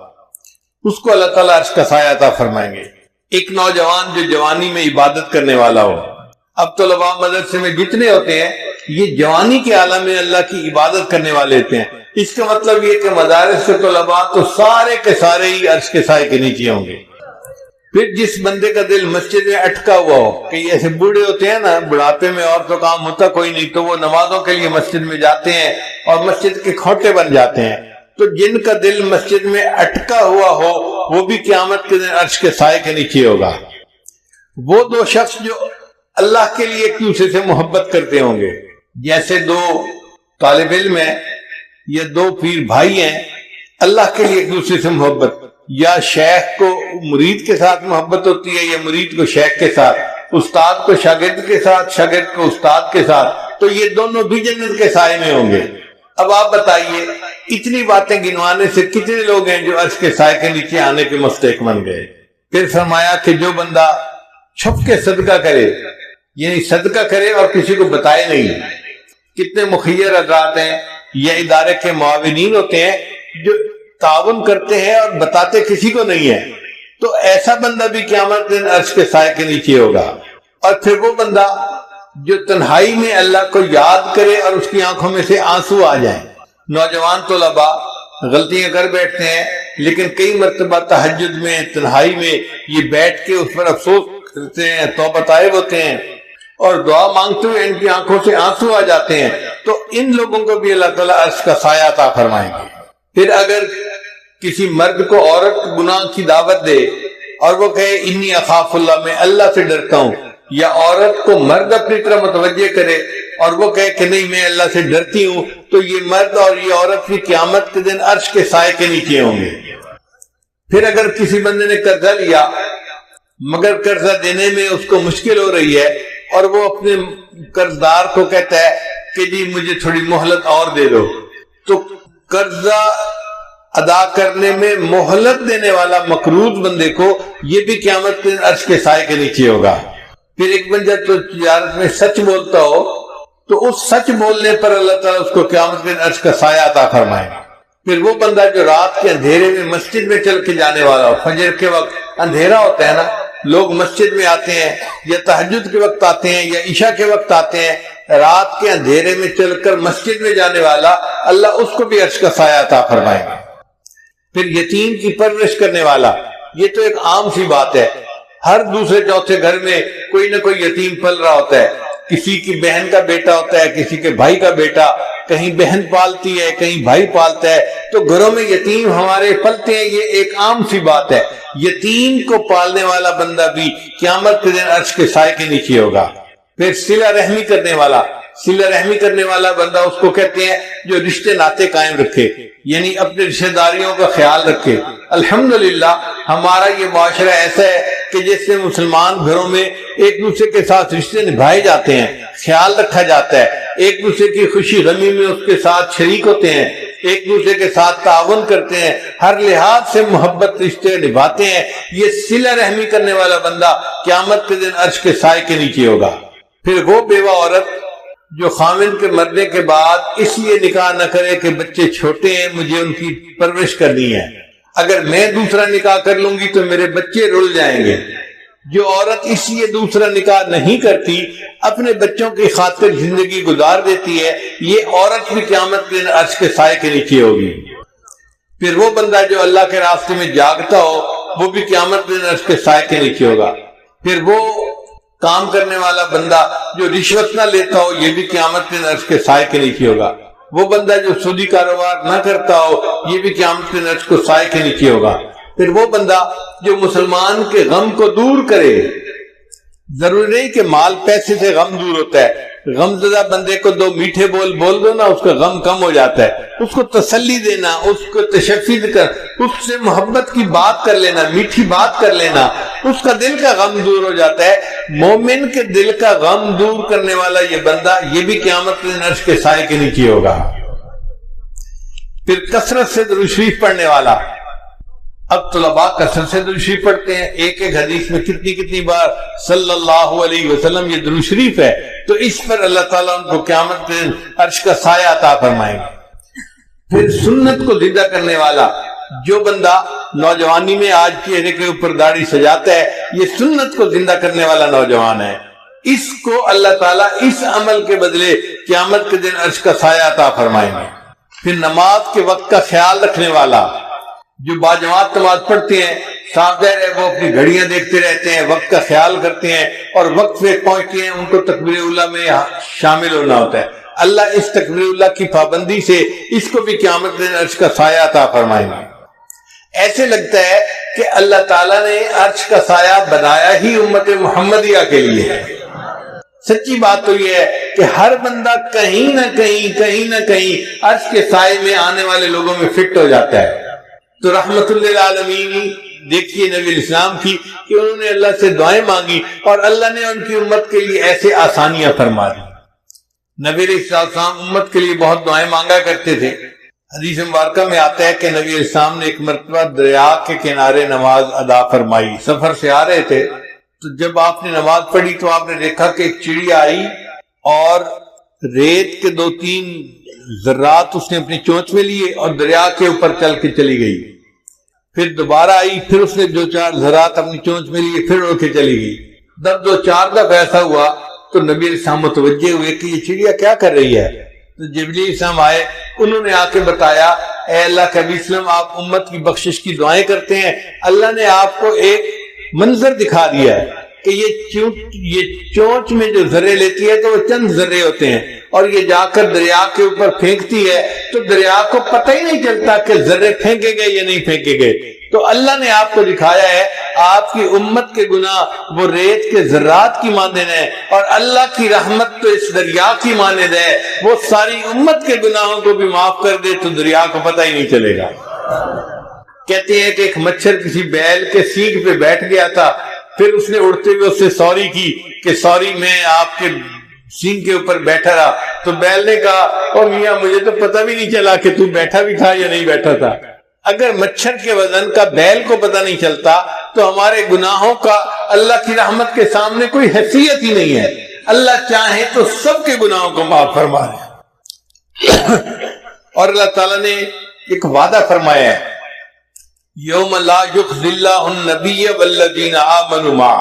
اس کو اللہ تعالیٰ عرش کا سایہ عطا فرمائیں گے۔ ایک نوجوان جو جوانی میں عبادت کرنے والا ہو۔ اب طلباء مدرسے میں جتنے ہوتے ہیں یہ جوانی کے عالم میں اللہ کی عبادت کرنے والے ہوتے ہیں، اس کا مطلب یہ کہ مدارس سے طلباء تو سارے کے سارے ہی عرش کے سائے کے نیچے ہوں گے۔ پھر جس بندے کا دل مسجد میں اٹکا ہوا ہو، کہ ایسے بوڑھے ہوتے ہیں نا، بڑھاپے میں اور تو کام ہوتا کوئی نہیں تو وہ نمازوں کے لیے مسجد میں جاتے ہیں اور مسجد کے کھوٹے بن جاتے ہیں، تو جن کا دل مسجد میں اٹکا ہوا ہو وہ بھی قیامت کے دن عرش کے سائے کے نیچے ہوگا۔ وہ 2 شخص جو اللہ کے لیے ایک دوسرے سے محبت کرتے ہوں گے، جیسے 2 طالب علم ہیں یا 2 پیر بھائی ہیں، اللہ کے لیے ایک دوسرے سے محبت، یا شیخ کو مرید کے ساتھ محبت ہوتی ہے یا مرید کو شیخ کے ساتھ، استاد کو شاگرد کے ساتھ، شاگرد کو استاد کے ساتھ، تو یہ دونوں بھی جنت کے سائے میں ہوں گے۔ اب آپ بتائیے اتنی باتیں گنوانے سے کتنے لوگ ہیں جو عرش کے سائے کے نیچے آنے کے مستحق بن گئے۔ پھر فرمایا کہ جو بندہ چھپ کے صدقہ کرے، یعنی صدقہ کرے اور کسی کو بتائے نہیں، کتنے مخیر حضرات ہیں یا ادارے کے معاونین ہوتے ہیں جو تعاون کرتے ہیں اور بتاتے کسی کو نہیں ہے، تو ایسا بندہ بھی قیامت دن عرش کے سائے کے نیچے ہوگا۔ اور پھر وہ بندہ جو تنہائی میں اللہ کو یاد کرے اور اس کی آنکھوں میں سے آنسو آ جائیں۔ نوجوان طلباء غلطیاں کر بیٹھتے ہیں لیکن کئی مرتبہ تہجد میں تنہائی میں یہ بیٹھ کے اس پر افسوس کرتے ہیں، توبہ طائب ہوتے ہیں اور دعا مانگتے ہوئے ان کی آنکھوں سے آنسو آ جاتے ہیں، تو ان لوگوں کو بھی اللہ تعالیٰ عرش کا سایہ عطا فرمائیں گے۔ پھر اگر کسی مرد کو عورت گناہ کی دعوت دے اور وہ کہے انی اخاف اللہ، میں اللہ سے ڈرتا ہوں، یا عورت کو مرد اپنی طرف متوجہ کرے اور وہ کہے کہ نہیں میں اللہ سے ڈرتی ہوں، تو یہ مرد اور یہ عورت بھی قیامت کے دن عرش کے سائے کے نیچے ہوں گے۔ پھر اگر کسی بندے نے قرضہ لیا مگر قرضہ دینے میں اس کو مشکل ہو رہی ہے اور وہ اپنے قرضدار کو کہتا ہے کہ جی مجھے تھوڑی مہلت اور دے دو، تو قرضہ ادا کرنے میں مہلت دینے والا مقروض بندے کو یہ بھی قیامت کے دن عرش کے سائے کے نیچے ہوگا۔ پھر ایک بندہ تو تجارت میں سچ بولتا ہو تو اس سچ بولنے پر اللہ تعالیٰ اس کو قیامت کے دن عرش کا سایہ عطا فرمائے گا۔ پھر وہ بندہ جو رات کے اندھیرے میں مسجد میں چل کے جانے والا ہو، فجر کے وقت اندھیرا ہوتا ہے نا، لوگ مسجد میں آتے ہیں یا تہجد کے وقت آتے ہیں یا عشاء کے وقت آتے ہیں، رات کے اندھیرے میں چل کر مسجد میں جانے والا، اللہ اس کو بھی عرش کا سایہ عطا فرمائے گا۔ پھر یتیم کی پرورش کرنے والا، یہ تو ایک عام سی بات ہے، ہر دوسرے چوتھے گھر میں کوئی نہ کوئی یتیم پل رہا ہوتا ہے، کسی کی بہن کا بیٹا ہوتا ہے، کسی کے بھائی کا بیٹا، کہیں بہن پالتی ہے کہیں بھائی پالتا ہے، تو گھروں میں یتیم ہمارے پلتے ہیں، یہ ایک عام سی بات ہے۔ یتیم کو پالنے والا بندہ بھی قیامت کے دن عرش کے سائے کے نیچے ہوگا۔ پھر صلہ رحمی کرنے والا، صلہ رحمی کرنے والا بندہ اس کو کہتے ہیں جو رشتے ناطے قائم رکھے، یعنی اپنے رشتہ داریوں کا خیال رکھے۔ الحمدللہ ہمارا یہ معاشرہ ایسا ہے کہ جس میں مسلمان گھروں میں ایک دوسرے کے ساتھ رشتے نبھائے جاتے ہیں، خیال رکھا جاتا ہے، ایک دوسرے کی خوشی غمی میں اس کے ساتھ شریک ہوتے ہیں، ایک دوسرے کے ساتھ تعاون کرتے ہیں، ہر لحاظ سے محبت رشتے نبھاتے ہیں۔ یہ صلہ رحمی کرنے والا بندہ قیامت کے دن عرش کے سائے کے نیچے ہوگا۔ پھر وہ بیوہ عورت جو خامن کے مرنے کے بعد اس لیے نکاح نہ کرے کہ بچے چھوٹے ہیں مجھے ان کی پرورش کرنی ہے، اگر میں دوسرا نکاح کر لوں گی تو میرے بچے رل جائیں گے، جو عورت اس لیے دوسرا نکاح نہیں کرتی، اپنے بچوں کی خاطر زندگی گزار دیتی ہے، یہ عورت بھی قیامت کے دن عرش کے سائے کے نیچے ہوگی۔ پھر وہ بندہ جو اللہ کے راستے میں جاگتا ہو وہ بھی قیامت کے دن عرش کے سائے کے نیچے ہوگا۔ پھر وہ کام کرنے والا بندہ جو رشوت نہ لیتا ہو یہ بھی قیامت کے دن عرش کے سائے کے نیچے ہوگا۔ وہ بندہ جو سودی کاروبار نہ کرتا ہو یہ بھی قیامت کے دن عرش کے سائے کے نیچے ہوگا۔ پھر وہ بندہ جو مسلمان کے غم کو دور کرے، ضروری نہیں کہ مال پیسے سے غم دور ہوتا ہے، غم زدہ بندے کو دو میٹھے بول بول دو نا، اس کا غم کم ہو جاتا ہے، اس کو تسلی دینا، اس کو تشفی کر، اس سے محبت کی بات کر لینا، میٹھی بات کر لینا، اس کا دل کا غم دور ہو جاتا ہے۔ مومن کے دل کا غم دور کرنے والا یہ بندہ یہ بھی قیامت کے دن عرش کے سائے کے نیچے ہوگا۔ پھر کثرت سے درود شریف پڑھنے والا، اب طلباء کثرت سے درود شریف پڑھتے ہیں، ایک ایک حدیث میں کتنی بار صلی اللہ علیہ وسلم یہ درود شریف ہے، تو اس پر اللہ تعالیٰ ان کو قیامت کے دن عرش کا سایہ عطا فرمائیں گے۔ پھر سنت کو زندہ کرنے والا، جو بندہ نوجوانی میں آج چہرے کے اوپر داڑھی سجاتا ہے یہ سنت کو زندہ کرنے والا نوجوان ہے، اس کو اللہ تعالیٰ اس عمل کے بدلے قیامت کے دن عرش کا سایہ عطا فرمائیں گے۔ پھر نماز کے وقت کا خیال رکھنے والا، جو باجماعت نماز پڑھتے ہیں، صاف ظاہر ہے وہ اپنی گھڑیاں دیکھتے رہتے ہیں، وقت کا خیال کرتے ہیں اور وقت پہ پہنچتے ہیں، ان کو تکبیر اللہ میں شامل ہونا ہوتا ہے۔ اللہ اس تکبیر اللہ کی پابندی سے اس کو بھی قیامت کے دن عرش کا سایہ عطا فرمائیں گے۔ ایسے لگتا ہے کہ اللہ تعالیٰ نے عرش کا سایہ بنایا ہی امت محمدیہ کے لیے ہے۔ سچی بات تو یہ ہے کہ ہر بندہ کہیں نہ کہیں عرش کے سائے میں آنے والے لوگوں میں فٹ ہو جاتا ہے۔ تو رحمت للعالمین دیکھیے نبی اسلام کی کہ انہوں نے اللہ سے دعائیں مانگی اور اللہ نے ان کی امت کے لیے ایسے آسانیاں فرما دی۔ نبی اسلام امت کے لیے بہت دعائیں مانگا کرتے تھے۔ حدیث مبارکہ میں آتا ہے کہ نبی اسلام نے ایک مرتبہ دریا کے کنارے نماز ادا فرمائی، سفر سے آ رہے تھے، تو جب آپ نے نماز پڑھی تو آپ نے دیکھا کہ ایک چڑیا آئی اور ریت کے 2-3 ذرات اس نے اپنی چونچ میں لیے اور دریا کے اوپر چل کے چلی گئی۔ پھر دوبارہ آئی، پھر اس نے 2-4 ذرات اپنی چونچ میں لیے، پھر اڑ کے چلی گئی۔ جب 2-4 دفعہ ایسا ہوا تو نبی علیہ السلام متوجہ ہوئے کہ یہ چڑیا کیا کر رہی ہے۔ تو جبریل علیہ السلام آئے، انہوں نے آ کے بتایا اے اللہ کے نبی وسلم آپ امت کی بخشش کی دعائیں کرتے ہیں، اللہ نے آپ کو ایک منظر دکھا دیا ہے کہ یہ چونچ میں جو ذرے لیتی ہے تو وہ چند ذرے ہوتے ہیں، اور یہ جا کر دریا کے اوپر پھینکتی ہے تو دریا کو پتہ ہی نہیں چلتا کہ ذرے پھینکے گئے یا نہیں پھینکے گئے۔ تو اللہ نے آپ کو دکھایا ہے آپ کی امت کے گناہ وہ ریت کے ذرات کی مانند ہیں، اور اللہ کی رحمت تو اس دریا کی مانند ہے، وہ ساری امت کے گناہوں کو بھی معاف کر دے تو دریا کو پتہ ہی نہیں چلے گا۔ کہتے ہیں کہ ایک مچھر کسی بیل کے سینگ پہ بیٹھ گیا تھا، پھر اس نے اڑتے ہوئے اس سے سوری کی کہ سوری میں آپ کے سینگ کے اوپر بیٹھا رہا، تو بیل نے کہا او میاں مجھے تو پتہ بھی نہیں چلا کہ تو بیٹھا بھی تھا یا نہیں بیٹھا تھا۔ اگر مچھر کے وزن کا بیل کو پتہ نہیں چلتا تو ہمارے گناہوں کا اللہ کی رحمت کے سامنے کوئی حیثیت ہی نہیں ہے۔ اللہ چاہے تو سب کے گناہوں کو معاف فرما دے۔ اور اللہ تعالیٰ نے ایک وعدہ فرمایا ہے، یوم لا یخزی اللہ النبی والذین آمنوا معہ،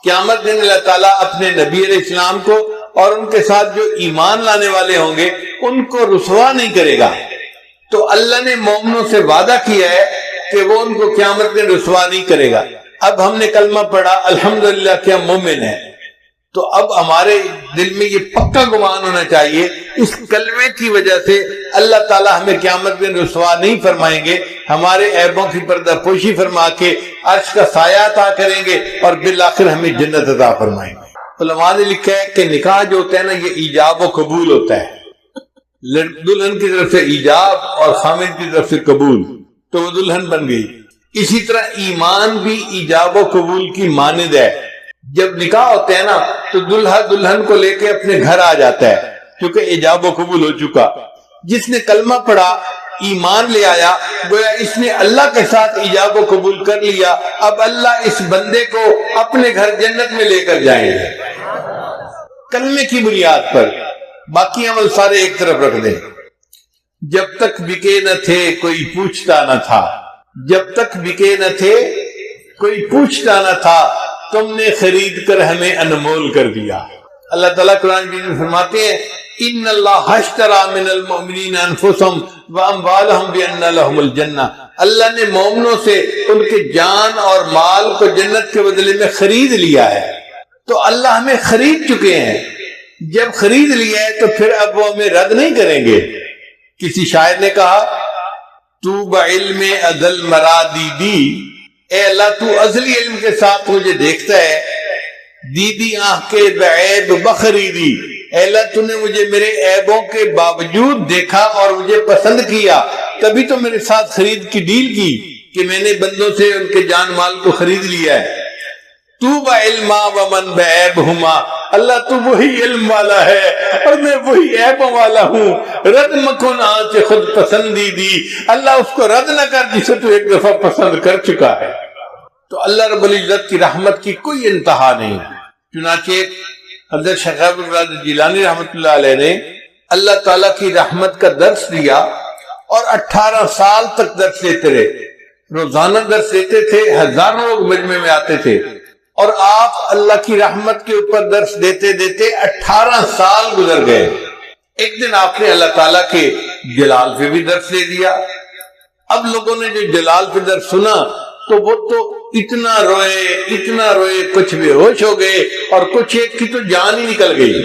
قیامت دن اللہ تعالیٰ اپنے نبی علیہ السلام کو اور ان کے ساتھ جو ایمان لانے والے ہوں گے ان کو رسوا نہیں کرے گا۔ تو اللہ نے مومنوں سے وعدہ کیا ہے کہ وہ ان کو قیامت میں رسوا نہیں کرے گا۔ اب ہم نے کلمہ پڑھا الحمدللہ کہ ہم مومن ہیں، تو اب ہمارے دل میں یہ پکا گمان ہونا چاہیے اس کلمے کی وجہ سے اللہ تعالیٰ ہمیں قیامت میں رسوا نہیں فرمائیں گے، ہمارے عیبوں کی پردہ پوشی فرما کے عرش کا سایہ عطا کریں گے اور بالآخر ہمیں جنت عطا فرمائیں گے۔ علماء نے لکھا ہے کہ نکاح جو ہوتا ہے نا یہ ایجاب و قبول ہوتا ہے، دلہن کی طرف سے ایجاب اور خامد کی طرف سے قبول، تو وہ دلہن بن گئی۔ اسی طرح ایمان بھی ایجاب و قبول کی مانند ہے۔ جب نکاح ہوتے ہیں نا تو دلہا دلہن کو لے کے اپنے گھر آ جاتا ہے کیونکہ ایجاب و قبول ہو چکا۔ جس نے کلمہ پڑھا ایمان لے آیا گویا اس نے اللہ کے ساتھ ایجاب و قبول کر لیا، اب اللہ اس بندے کو اپنے گھر جنت میں لے کر جائیں گے کلمے کی بنیاد پر۔ باقی عمل سارے ایک طرف رکھ دیں۔ جب تک بکے نہ تھے کوئی پوچھتا نہ تھا، جب تک بکے نہ تھے کوئی پوچھتا نہ تھا، تم نے خرید کر ہمیں انمول کر دیا۔ اللہ تعالیٰ قرآن میں فرماتے ہیں ان اللہ اشتری من المؤمنین انفسهم واموالهم بان لهم الجنہ، اللہ نے مومنوں سے ان کے جان اور مال کو جنت کے بدلے میں خرید لیا ہے۔ تو اللہ ہمیں خرید چکے ہیں، جب خرید لیا ہے تو پھر اب وہ ہمیں رد نہیں کریں گے۔ کسی شاعر نے کہا تو بعلم ازل مرادی دی، اے اللہ تو ازلی علم کے ساتھ مجھے دیکھتا ہے، دیدی آنکھ کے بعیب بخریدی، اے اللہ تو نے مجھے میرے عیبوں کے باوجود دیکھا اور مجھے پسند کیا، تبھی تو میرے ساتھ خرید کی ڈیل کی کہ میں نے بندوں سے ان کے جان مال کو خرید لیا ہے۔ تو بعلما ومن بعیبہما، اللہ تو وہی علم والا ہے اور میں وہی عیبوں والا ہوں، رد مکن آنچ خود پسندی دی، اللہ اس کو رد نہ کر جسے تو ایک دفعہ پسند کر چکا ہے۔ تو اللہ رب العزت کی رحمت کی کوئی انتہا نہیں۔ چنانچہ حضرت شیخ عبد القادر جیلانی رحمۃ اللہ علیہ نے اللہ تعالیٰ کی رحمت کا درس دیا اور 18 سال تک درس دیتے رہے، روزانہ درس دیتے تھے، ہزاروں لوگ مجمع میں آتے تھے، اور آپ اللہ کی رحمت کے اوپر درس دیتے دیتے 18 سال گزر گئے۔ ایک دن آپ نے اللہ تعالیٰ کے جلال پہ بھی درس دے دیا۔ اب لوگوں نے جو جلال پہ درس سنا تو وہ تو اتنا روئے کچھ بے ہوش ہو گئے اور کچھ ایک کی تو جان ہی نکل گئی۔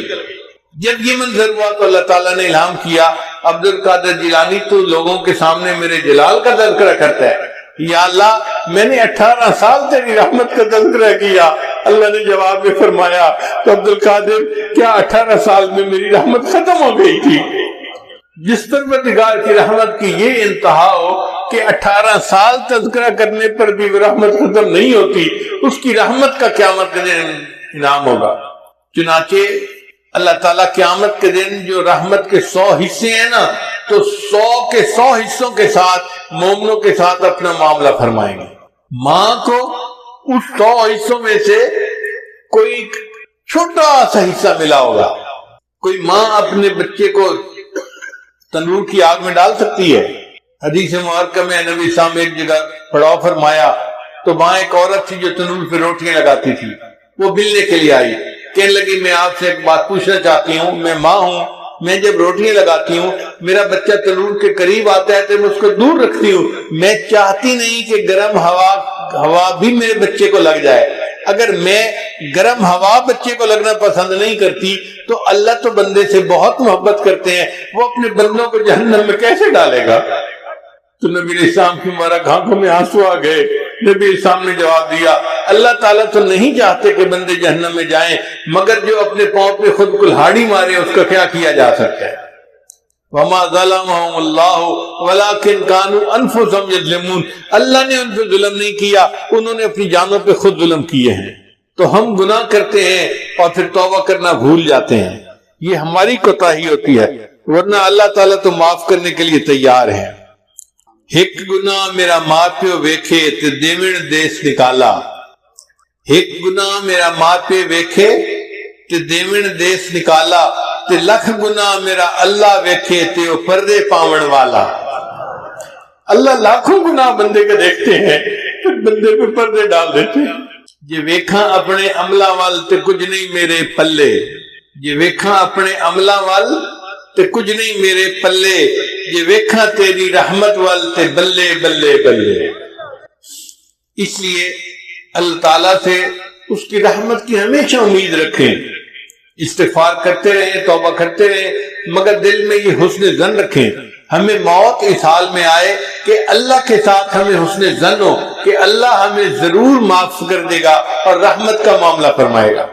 جب یہ منظر ہوا تو اللہ تعالیٰ نے الہام کیا عبد القادر جیلانی تو لوگوں کے سامنے میرے جلال کا تذکرہ کرتا ہے، یا اللہ میں نے 18 سال تیری رحمت کا تذکرہ کیا۔ اللہ نے جواب میں فرمایا تو عبد القادر کیا 18 سال میں میری رحمت ختم ہو گئی تھی؟ جس پروردگار کی رحمت کی یہ انتہا ہو کہ 18 سال تذکرہ کرنے پر بھی وہ رحمت ختم نہیں ہوتی، اس کی رحمت کا قیامت کے دن انعام ہوگا۔ چنانچہ اللہ تعالیٰ قیامت کے دن جو رحمت کے 100 حصے ہیں نا تو 100 کے 100 حصوں کے ساتھ مومنوں کے ساتھ اپنا معاملہ فرمائیں گے۔ ماں کو اس 100 حصوں میں سے کوئی چھوٹا سا حصہ ملا ہوگا۔ کوئی ماں اپنے بچے کو تنور کی آگ میں ڈال سکتی ہے؟ حدیث مبارکہ میں نبی صاحب ایک جگہ پڑاؤ فرمایا تو وہاں ایک عورت تھی جو تنور پہ روٹیاں لگاتی تھی، وہ ملنے کے لیے آئی، کہنے لگی میں آپ سے ایک بات پوچھنا چاہتی ہوں، میں ماں ہوں، میں جب روٹیاں لگاتی ہوں میرا بچہ تنور کے قریب آتا ہے تو میں اس کو دور رکھتی ہوں، میں چاہتی نہیں کہ گرم ہوا بھی میرے بچے کو لگ جائے، اگر میں گرم ہوا بچے کو لگنا پسند نہیں کرتی تو اللہ تو بندے سے بہت محبت کرتے ہیں، وہ اپنے بندوں کو جہنم میں کیسے ڈالے گا؟ تو نبی علیہ السلام کی مبارک آنکھوں میں آنسو آ گئے۔ نبی علیہ السلام نے جواب دیا، اللہ تعالیٰ تو نہیں چاہتے کہ بندے جہنم میں جائیں، مگر جو اپنے پاؤں پہ خود کلہاڑی مارے اس کا کیا کیا جا سکتا ہے؟ وَمَا ظَلَمَهُمُ اللَّهُ وَلَكِنْ كَانُوا أَنفُسَهُمْ يَظْلِمُونَ، اللہ نے ان پہ ظلم نہیں کیا، انہوں نے اپنی جانوں پہ خود ظلم کیے ہیں۔ تو ہم گناہ کرتے ہیں اور پھر توبہ کرنا بھول جاتے ہیں، یہ ہماری کوتاہی ہوتی ہے، ورنہ اللہ تعالیٰ تو معاف کرنے کے لیے تیار ہے۔ ایک گناہ میرا ماں پیو ویکھے تے دیوݨ دیس نکالا، ایک گناہ میرا ماں پیو ویکھے تے دیوݨ دیس نکالا، تے لکھ گناہ میرا اللہ ویکھے تے وہ پردے پاون والا۔ اللہ لاکھوں گناہ بندے کے دیکھتے ہیں پھر بندے پہ پردے ڈال دیتے ہیں۔ جے ویکھاں اپنے عملہ وال تے کچھ نہیں میرے پلے، جے ویکھاں اپنے عملہ وال تے کچھ نہیں میرے پلے، جے ویکھاں تیری رحمت وال تے بلے بلے بلے۔ اس لیے اللہ تعالیٰ سے اس کی رحمت کی ہمیشہ امید رکھیں، استغفار کرتے رہیں، توبہ کرتے رہیں، مگر دل میں یہ حسن ظن رکھیں، ہمیں موت اس حال میں آئے کہ اللہ کے ساتھ ہمیں حسن ظن ہو کہ اللہ ہمیں ضرور معاف کر دے گا اور رحمت کا معاملہ فرمائے گا۔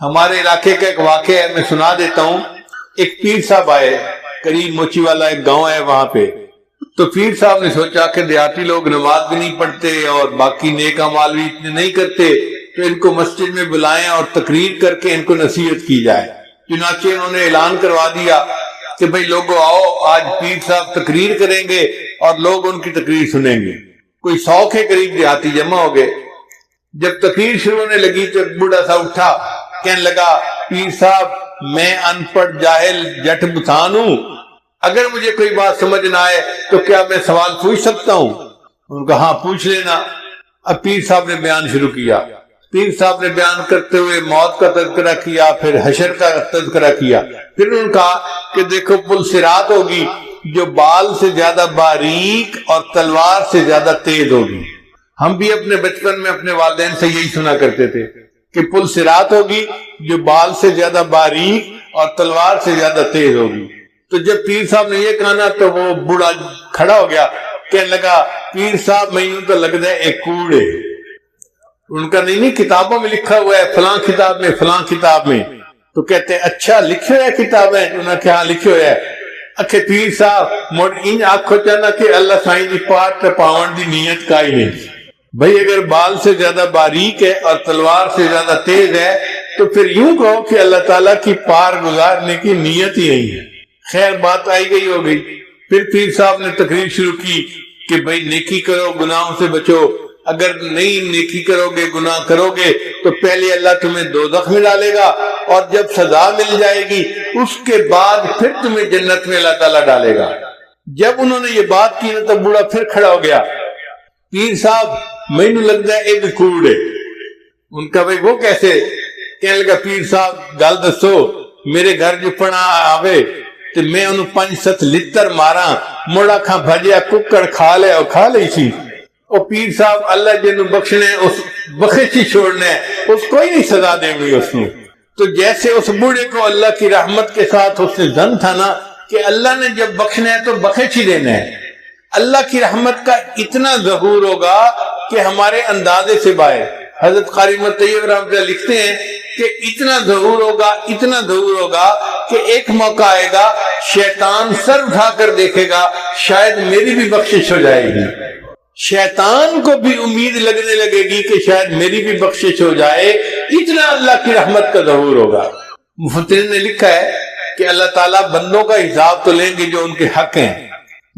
ہمارے علاقے کا ایک واقعہ ہے، میں سنا دیتا ہوں۔ ایک پیر صاحب آئے، قریب موچی والا ایک گاؤں ہے وہاں پہ، تو پیر صاحب نے سوچا کہ دیہاتی لوگ نماز بھی نہیں پڑھتے اور باقی نیک اعمال بھی اتنے نہیں کرتے، تو ان کو مسجد میں بلائیں اور تقریر کر کے ان کو نصیحت کی جائے۔ چنانچہ انہوں نے اعلان کروا دیا کہ بھئی لوگوں آؤ، آج پیر صاحب تقریر کریں گے اور لوگ ان کی تقریر سنیں گے۔ کوئی 100 کے قریب دیہاتی جمع ہو گئے۔ جب تقریر شروع ہونے لگی تو ایک بوڑھا سا اٹھا، کہنے لگا، پیر صاحب میں ان پڑھ جاہل جٹ بتان ہوں، اگر مجھے کوئی بات سمجھ نہ آئے تو کیا میں سوال پوچھ سکتا ہوں؟ ان کا ہاں پوچھ لینا۔ اب پیر صاحب نے بیان شروع کیا۔ پیر صاحب نے بیان کرتے ہوئے موت کا تذکرہ کیا، پھر حشر کا تذکرہ کیا، پھر انہوں نے کہا کہ دیکھو پل صراط ہوگی جو بال سے زیادہ باریک اور تلوار سے زیادہ تیز ہوگی۔ ہم بھی اپنے بچپن میں اپنے والدین سے یہی سنا کرتے تھے کہ پل صراط ہوگی جو بال سے زیادہ باریک اور تلوار سے زیادہ تیز ہوگی۔ تو جب پیر صاحب نے یہ کہا نا تو وہ بوڑھا کھڑا ہو گیا، کہنے لگا، پیر صاحب میں یوں تو لگتا ہے ایک کوڑ ہے۔ ان کا نہیں کتابوں میں لکھا ہوا ہے، فلاں کتاب میں فلاں کتاب میں۔ تو کہتے ہیں اچھا لکھے ہوئے کتابیں؟ انہوں نے کہا لکھے ہوئے ہے۔ اکھے پیر صاحب موڑ ان آنکھوں چاہنا کہ اللہ سائیں دی پاٹ تے پاون دی نیت کا ہی نہیں۔ بھئی اگر بال سے زیادہ باریک ہے اور تلوار سے زیادہ تیز ہے تو پھر یوں کہو کہ اللہ تعالیٰ کی پار گزارنے کی نیت ہی نہیں ہے۔ خیر بات آئی گئی ہو گئی۔ پھر پیر صاحب نے تقریر شروع کی کہ بھئی نیکی کرو، گناہوں سے بچو، اگر نہیں نیکی کرو گے، گناہ کرو گے تو پہلے اللہ تمہیں دوزخ میں ڈالے گا اور جب سزا مل جائے گی اس کے بعد پھر تمہیں جنت میں اللہ تعالیٰ ڈالے گا۔ جب انہوں نے یہ بات کی نا تو بوڑھا پھر کھڑا ہو گیا، پیر صاحب مینو لگتا ہے ایک کوڑ ہے۔ ان کا بھئی وہ کیسے؟ کہنے لگا، پیر صاحب گل دسو، میرے گھر جو پڑا آوے تو میں انہوں 5-7 لتر مارا، موڑا کھاں بھجیا ککڑ کھا لے اور کھا لئی سی۔ اور پیر صاحب اللہ جنہوں بخشنے اس بخش ہی چھوڑنے اس کو ہی نہیں سزا دیں گی اس نے۔ تو جیسے اس بوڑھے کو اللہ کی رحمت کے ساتھ اس نے ظن تھا نا کہ اللہ نے جب بخشنا ہے تو بخش ہی دینا ہے، اللہ کی رحمت کا اتنا ظہور ہوگا کہ ہمارے اندازے سے باہر۔ حضرت قاری احمد طیب رحمۃ اللہ لکھتے ہیں کہ اتنا ظہور ہوگا، اتنا ظہور ہوگا کہ ایک موقع آئے گا شیطان سر اٹھا کر دیکھے گا شاید میری بھی بخشش ہو جائے گی۔ شیطان کو بھی امید لگنے لگے گی کہ شاید میری بھی بخشش ہو جائے، اتنا اللہ کی رحمت کا ظہور ہوگا۔ مفسرین نے لکھا ہے کہ اللہ تعالیٰ بندوں کا حساب تو لیں گے جو ان کے حق ہیں۔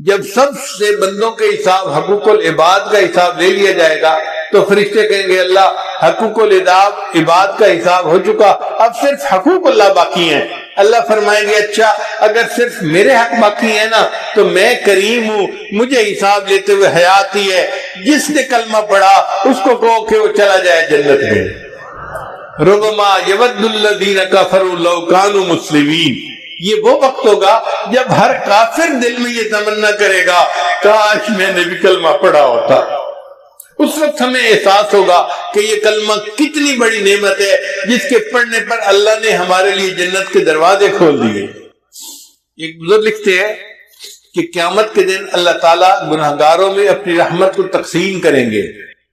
جب سب سے بندوں کے حساب حقوق العباد کا حساب لے لیا جائے گا تو فرشتے کہیں گے اللہ حقوق العباد کا حساب ہو چکا، اب صرف حقوق اللہ باقی ہیں۔ اللہ فرمائیں گے اچھا اگر صرف میرے حق باقی ہیں نا تو میں کریم ہوں، مجھے حساب لیتے ہوئے حیات ہی ہے، جس نے کلمہ پڑھا اس کو کہو کہ وہ چلا جائے جنت میں۔ ربما یود الذین کفروا لو کانوا مسلمین، یہ وہ وقت ہوگا جب ہر کافر دل میں یہ تمنا کرے گا کاش میں نے بھی کلمہ پڑھا ہوتا۔ اس وقت ہمیں احساس ہوگا کہ یہ کلمہ کتنی بڑی نعمت ہے جس کے پڑھنے پر اللہ نے ہمارے لیے جنت کے دروازے کھول دیے۔ ایک بزرگ لکھتے ہیں کہ قیامت کے دن اللہ تعالیٰ گناہگاروں میں اپنی رحمت کو تقسیم کریں گے،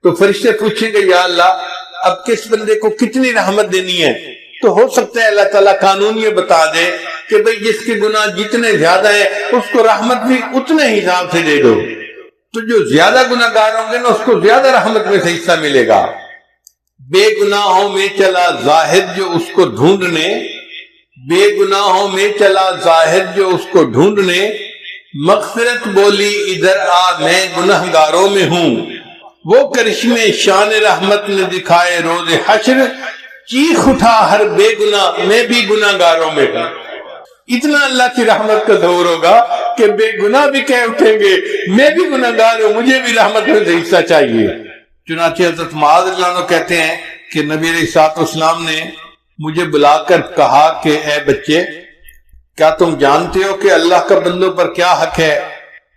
تو فرشتے پوچھیں گے یا اللہ اب کس بندے کو کتنی رحمت دینی ہے؟ تو ہو سکتا ہے اللہ تعالیٰ قانون یہ بتا دے کہ بھئی جس کے گناہ جتنے زیادہ ہیں اس کو رحمت بھی اتنے ہی حساب سے دے دو، تو جو زیادہ گناہگار ہوں گے نا اس کو زیادہ رحمت میں سے حصہ ملے گا۔ بے گناہوں میں چلا زاہد جو اس کو ڈھونڈنے، بے گناہوں میں چلا زاہد جو اس کو ڈھونڈنے، مغفرت بولی ادھر آ میں گناہگاروں میں ہوں، وہ کرشمے شان رحمت نے دکھائے روز حشر، چیخ اٹھا ہر بے گناہ میں بھی گناہگاروں میں ہوں۔ اتنا اللہ کی رحمت کا ظہور ہوگا کہ بے گناہ بھی کہہ اٹھیں گے میں بھی گناہگار ہوں، مجھے بھی رحمت میں سے حصہ چاہیے۔ چنانچہ حضرت معاذ رضی اللہ عنہ کہتے ہیں کہ نبی علیہ الصلوۃ والسلام نے مجھے بلا کر کہا کہ اے بچے، کیا تم جانتے ہو کہ اللہ کا بندوں پر کیا حق ہے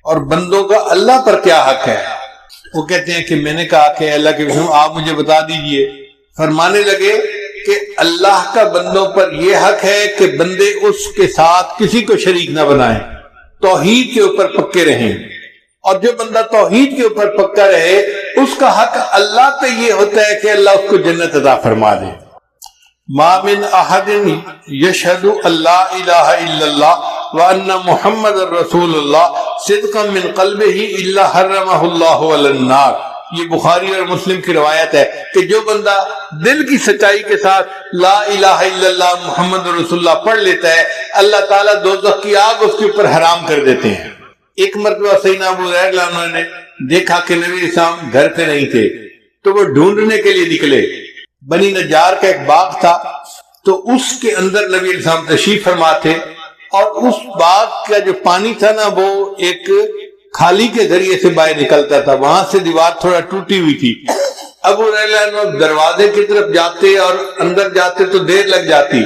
اور بندوں کا اللہ پر کیا حق ہے؟ وہ کہتے ہیں کہ میں نے کہا کہ اللہ کے رسول آپ مجھے بتا دیجئے۔ فرمانے لگے کہ اللہ کا بندوں پر یہ حق ہے کہ بندے اس کے ساتھ کسی کو شریک نہ بنائیں، توحید کے اوپر پکے رہیں، اور جو بندہ توحید کے اوپر پکا رہے اس کا حق اللہ پہ یہ ہوتا ہے کہ اللہ اس کو جنت عطا فرما دے۔ ما من احد یشہد اللہ الہ الا اللہ وان محمد رسول اللہ صدقا من قلبہ الا حرمہ اللہ علی النار۔ یہ بخاری اور مسلم کی روایت ہے کہ جو بندہ دل کی سچائی کے ساتھ لا الہ الا اللہ محمد رسول اللہ پڑھ لیتا ہے اللہ تعالیٰ دوزخ کی آگ اس کے اوپر حرام کر دیتے ہیں۔ ایک مرتبہ سیدنا ابو ہریرہ نے دیکھا کہ نبی اسلام گھر پہ نہیں تھے تو وہ ڈھونڈنے کے لیے نکلے۔ بنی نجار کا ایک باغ تھا تو اس کے اندر نبی اسلام تشریف فرما تھے، اور اس باغ کا جو پانی تھا نا وہ ایک کھالی کے ذریعے سے باہر نکلتا تھا، وہاں سے دیوار تھوڑا ٹوٹی ہوئی تھی۔ ابو ہریرہ دروازے کی طرف جاتے اور اندر جاتے تو دیر لگ جاتی،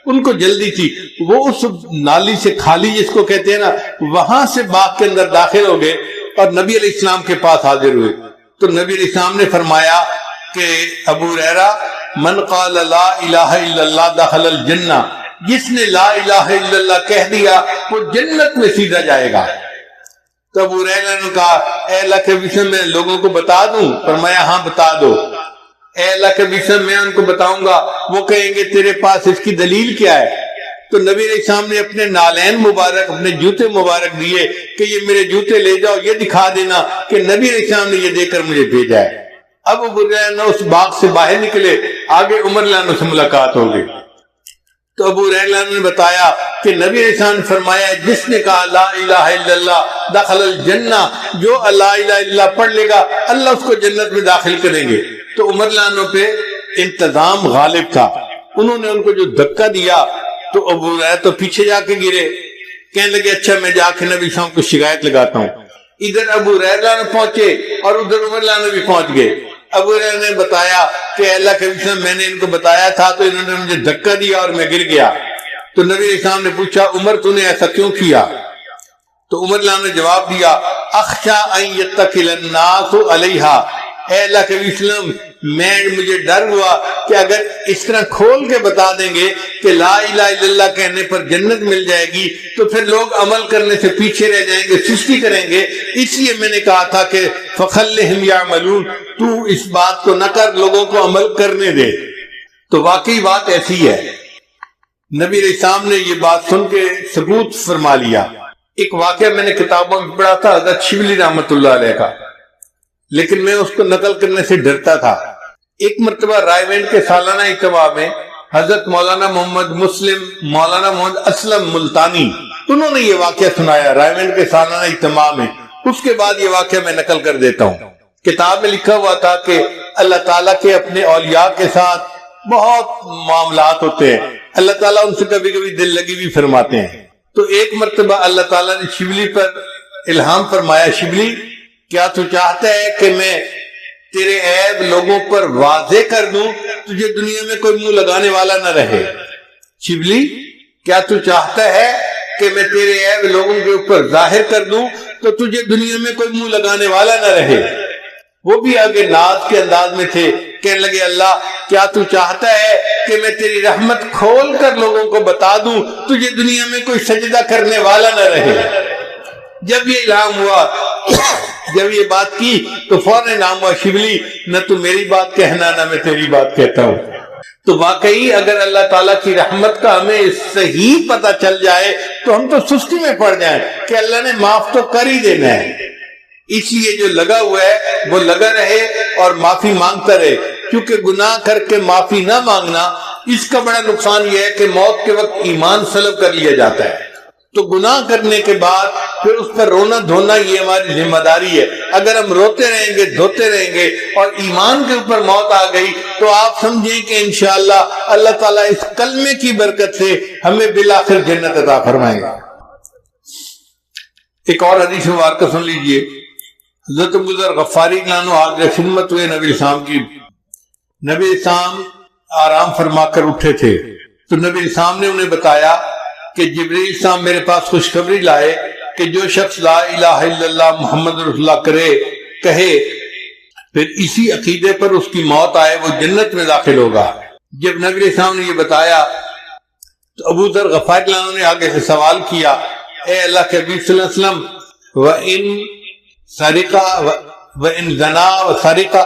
ان کو جلدی تھی، وہ اس نالی سے خالی جس کو کہتے ہیں نا وہاں سے باغ کے اندر داخل ہو گئے اور نبی علیہ السلام کے پاس حاضر ہوئے۔ تو نبی علیہ السلام نے فرمایا کہ ابو ہریرہ من قال لا الہ الا اللہ دخل الجنہ، جس نے لا الہ الا اللہ کہہ دیا وہ جنت میں سیدھا جائے گا۔ تو ابو ہریرہ نے کہا اے اللہ کے بشر میں لوگوں کو بتا دوں؟ فرمایا ہاں بتا دو۔ اے اللہ کے بشر میں ان کو بتاؤں گا، وہ کہیں گے تیرے پاس اس کی دلیل کیا ہے؟ تو نبی علیہ السلام نے اپنے نالین مبارک، اپنے جوتے مبارک دیے کہ یہ میرے جوتے لے جاؤ، یہ دکھا دینا کہ نبی علیہ السلام نے یہ دے کر مجھے بھیجا ہے۔ اب ابو ہریرہ اس باغ سے باہر نکلے، آگے عمر رضی اللہ عنہ سے ملاقات ہو گئی۔ تو ابو ہریرہ نے بتایا کہ نبی علیہ السلام نے فرمایا جس نے کہا لا الہ الا اللہ دخل الجنہ، جو لا الہ الا اللہ پڑھ لے گا اللہ اس کو جنت میں داخل کریں گے۔ تو عمر رضی اللہ عنہ پہ انتظام غالب تھا، انہوں نے ان کو جو دھکا دیا تو ابو ہریرہ تو پیچھے جا کے گرے، کہنے لگے اچھا میں جا کے نبی علیہ السلام کو شکایت لگاتا ہوں۔ ادھر ابو ہریرہ نے پہنچے اور ادھر عمر رضی اللہ عنہ بھی پہنچ گئے۔ ابو ہریرہ نے بتایا کہ اللہ کے رسول میں نے ان کو بتایا تھا تو انہوں نے مجھے دھکا دیا اور میں گر گیا۔ تو نبی علیہ السلام نے پوچھا عمر تو نے ایسا کیوں کیا؟ تو عمر نے جواب دیا اخشا ان یتکل الناس علیہا، اے اللہ کے رسول مجھے ڈر ہوا کہ اگر اس طرح کھول کے بتا دیں گے کہ لا الہ الا اللہ کہنے پر جنت مل جائے گی تو پھر لوگ عمل کرنے سے پیچھے رہ جائیں گے، سستی کریں گے، اس لیے میں نے کہا تھا کہ فخلہم یعملون، تو اس بات کو نہ کر، لوگوں کو عمل کرنے دے۔ تو واقعی بات ایسی ہے، نبی علیہ السلام نے یہ بات سن کے ثبوت فرما لیا۔ ایک واقعہ میں نے کتابوں میں پڑھا تھا حضرت شبلی رحمۃ اللہ علیہ کا، لیکن میں اس کو نقل کرنے سے ڈرتا تھا۔ ایک مرتبہ رائے وینڈ کے سالانہ اجتماع میں حضرت مولانا محمد مسلم، مولانا محمد اسلم ملتانی، انہوں نے یہ واقعہ سنایا رائے وینڈ کے سالانہ اجتماع میں۔ اس کے بعد یہ واقعہ میں نقل کر دیتا ہوں۔ کتاب میں لکھا ہوا تھا کہ اللہ تعالیٰ کے اپنے اولیاء کے ساتھ بہت معاملات ہوتے ہیں، اللہ تعالیٰ ان سے کبھی کبھی دل لگی بھی فرماتے ہیں۔ تو ایک مرتبہ اللہ تعالیٰ نے شبلی پر الہام فرمایا، شبلی کیا تو چاہتا ہے کہ میں تیرے عیب لوگوں پر واضح کر دوں، تجھے دنیا میں کوئی منہ لگانے والا نہ رہے؟ شبلی کیا تو چاہتا ہے کہ میں تیرے عیب لوگوں کے اوپر ظاہر کر دوں تو تجھے دنیا میں کوئی منہ لگانے والا نہ رہے؟ وہ بھی آگے ناز کے انداز میں تھے کہنے لگے اللہ کیا تو چاہتا ہے کہ میں تیری رحمت کھول کر لوگوں کو بتا دوں تجھے دنیا میں کوئی سجدہ کرنے والا نہ رہے؟ جب یہ الہام ہوا، جب یہ بات کی تو فوراً الہام ہوا شبلی نہ تو میری بات کہنا نہ میں تیری بات کہتا ہوں۔ تو واقعی اگر اللہ تعالیٰ کی رحمت کا ہمیں صحیح پتہ چل جائے تو ہم تو سستی میں پڑ جائیں کہ اللہ نے معاف تو کر ہی دینا ہے۔ اس لیے جو لگا ہوا ہے وہ لگا رہے اور معافی مانگتا رہے، کیونکہ گناہ کر کے معافی نہ مانگنا اس کا بڑا نقصان یہ ہے کہ موت کے وقت ایمان سلب کر لیا جاتا ہے۔ تو گناہ کرنے کے بعد پھر اس پر رونا دھونا یہ ہماری ذمہ داری ہے۔ اگر ہم روتے رہیں گے دھوتے رہیں گے اور ایمان کے اوپر موت آ گئی تو آپ سمجھیں کہ انشاءاللہ اللہ تعالیٰ اس کلمے کی برکت سے ہمیں بالآخر جنت عطا فرمائے گا۔ ایک اور حدیث مبارکہ سن لیجئے۔ حضرت ابو ذر غفاری عنہ حاضر خدمت ہوئے نبی اسلام کی۔ نبی اسلام آرام فرما کر اٹھے تھے تو نبی اسلام نے انہیں بتایا کہ جبریل السلام میرے پاس خوشخبری لائے کہ جو شخص لا الہ الا اللہ محمد رسول اللہ کہے پھر اسی عقیدے پر اس کی موت آئے وہ جنت میں داخل ہوگا۔ جب نبی السلام نے یہ بتایا تو ابو ذر غفاری عنہ نے آگے سے سوال کیا، اے اللہ کے حبیب صلی اللہ علیہ وسلم وَإِن سرقہ وَإِن زنا وَسَرِقَ،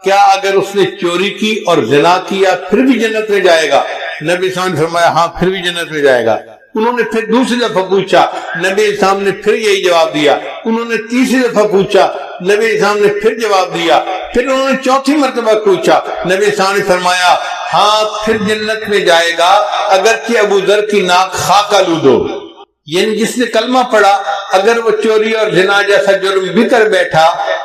کیا اگر اس نے چوری کی اور زنا کیا پھر بھی جنت میں جائے گا؟ نبی اسلام نے فرمایا ہاں پھر بھی جنت میں جائے گا۔ انہوں نے پھر دوسری دفعہ پوچھا، نبی اسلام نے پھر یہی جواب دیا۔ انہوں نے تیسری دفعہ پوچھا، نبی اسلام نے پھر جواب دیا۔ پھر انہوں نے چوتھی مرتبہ پوچھا، نبی اسلام نے فرمایا ہاں پھر جنت میں جائے گا اگرچہ ابو ذر کی ناک خاک آلود ہو۔ یعنی جس نے کلمہ پڑھا اگر وہ چوری اور زنا جیسا جرم بھی کر بیٹھا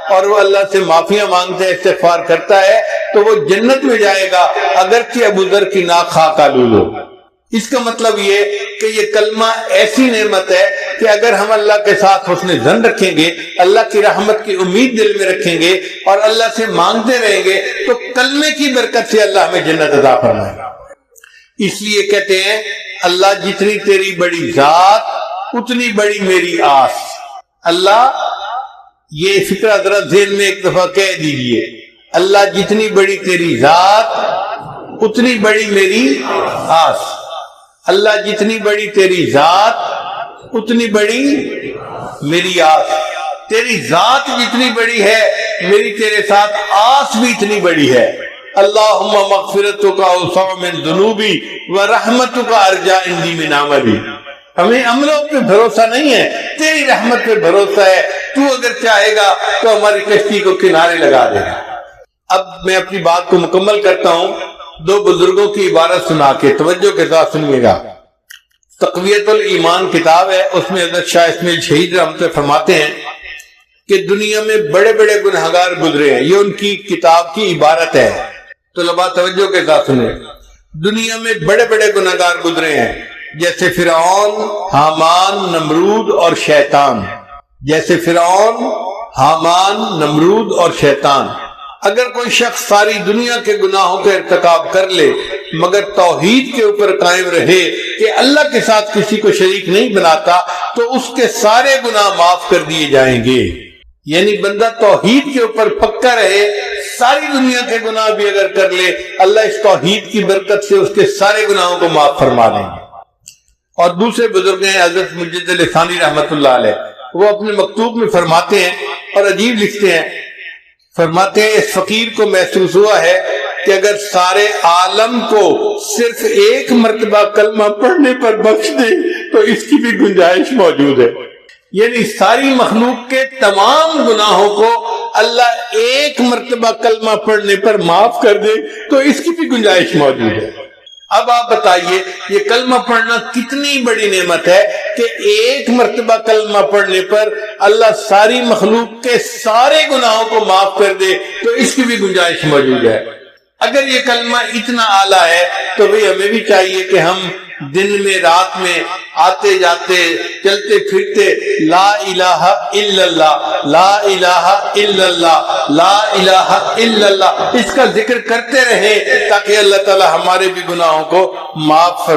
اور وہ اللہ سے معافیاں مانگتا ہے استغفار کرتا ہے تو وہ جنت میں جائے گا اگرچہ ابو ذر کی ناک خاک آلود ہو۔ اس کا مطلب یہ کہ یہ کلمہ ایسی نعمت ہے کہ اگر ہم اللہ کے ساتھ حسن ظن رکھیں گے، اللہ کی رحمت کی امید دل میں رکھیں گے اور اللہ سے مانگتے رہیں گے تو کلمے کی برکت سے اللہ ہمیں جنت عطا فرمائے گا۔ اس لیے کہتے ہیں اللہ جتنی تیری بڑی ذات اتنی بڑی میری آس۔ اللہ یہ فکرہ ذرا ذہن میں ایک دفعہ کہہ دیجئے، اللہ جتنی بڑی تیری ذات اتنی بڑی میری آس۔ اللہ جتنی بڑی تیری ذات اتنی بڑی میری آس۔ تیری ذات جتنی بڑی ہے میری تیرے ساتھ آس بھی اتنی بڑی ہے۔ اللہم مغفرتک اوسع من ذنوبی ورحمتک ارجا عندی من عملی۔ ہمیں عملوں پہ بھروسہ نہیں ہے، تیری رحمت پہ بھروسہ ہے۔ تو اگر چاہے گا تو ہماری کشتی کو کنارے لگا دے گا۔ اب میں اپنی بات کو مکمل کرتا ہوں دو بزرگوں کی عبارت سنا کے، توجہ کے ساتھ سنیے گا۔ تقویت الایمان کتاب ہے، اس میں حضرت شاہ اسماعیل شہید رحمت اللہ فرماتے ہیں کہ دنیا میں بڑے بڑے گنہگار گزرے ہیں، یہ ان کی کتاب کی عبارت ہے۔ طلباء توجہ کے ساتھ سنیں، دنیا میں بڑے بڑے گنہگار گزرے ہیں جیسے فرعون، حامان، نمرود اور شیطان۔ جیسے فرعون، حامان، نمرود اور شیطان۔ اگر کوئی شخص ساری دنیا کے گناہوں کا ارتکاب کر لے مگر توحید کے اوپر قائم رہے کہ اللہ کے ساتھ کسی کو شریک نہیں بناتا تو اس کے سارے گناہ معاف کر دیے جائیں گے۔ یعنی بندہ توحید کے اوپر پکا رہے، ساری دنیا کے گناہ بھی اگر کر لے اللہ اس توحید کی برکت سے اس کے سارے گناہوں کو معاف فرما دیں گے۔ اور دوسرے بزرگ ہیں حضرت مجد لسانی رحمت اللہ علیہ، وہ اپنے مکتوب میں فرماتے ہیں اور عجیب لکھتے ہیں، فرماتے ہیں اس فقیر کو محسوس ہوا ہے کہ اگر سارے عالم کو صرف ایک مرتبہ کلمہ پڑھنے پر بخش دے تو اس کی بھی گنجائش موجود ہے۔ یعنی ساری مخلوق کے تمام گناہوں کو اللہ ایک مرتبہ کلمہ پڑھنے پر معاف کر دے تو اس کی بھی گنجائش موجود ہے۔ اب آپ بتائیے یہ کلمہ پڑھنا کتنی بڑی نعمت ہے کہ ایک مرتبہ کلمہ پڑھنے پر اللہ ساری مخلوق کے سارے گناہوں کو معاف کر دے تو اس کی بھی گنجائش موجود ہے۔ اگر یہ کلمہ اتنا اعلیٰ ہے تو بھئی ہمیں بھی چاہیے کہ ہم دن میں رات میں آتے جاتے چلتے پھرتے لا الہ الا اللہ لا الہ الا اللہ لا الہ الا اللہ اس کا ذکر کرتے رہیں تاکہ اللہ تعالی ہمارے بھی گناہوں کو معاف فرمائے۔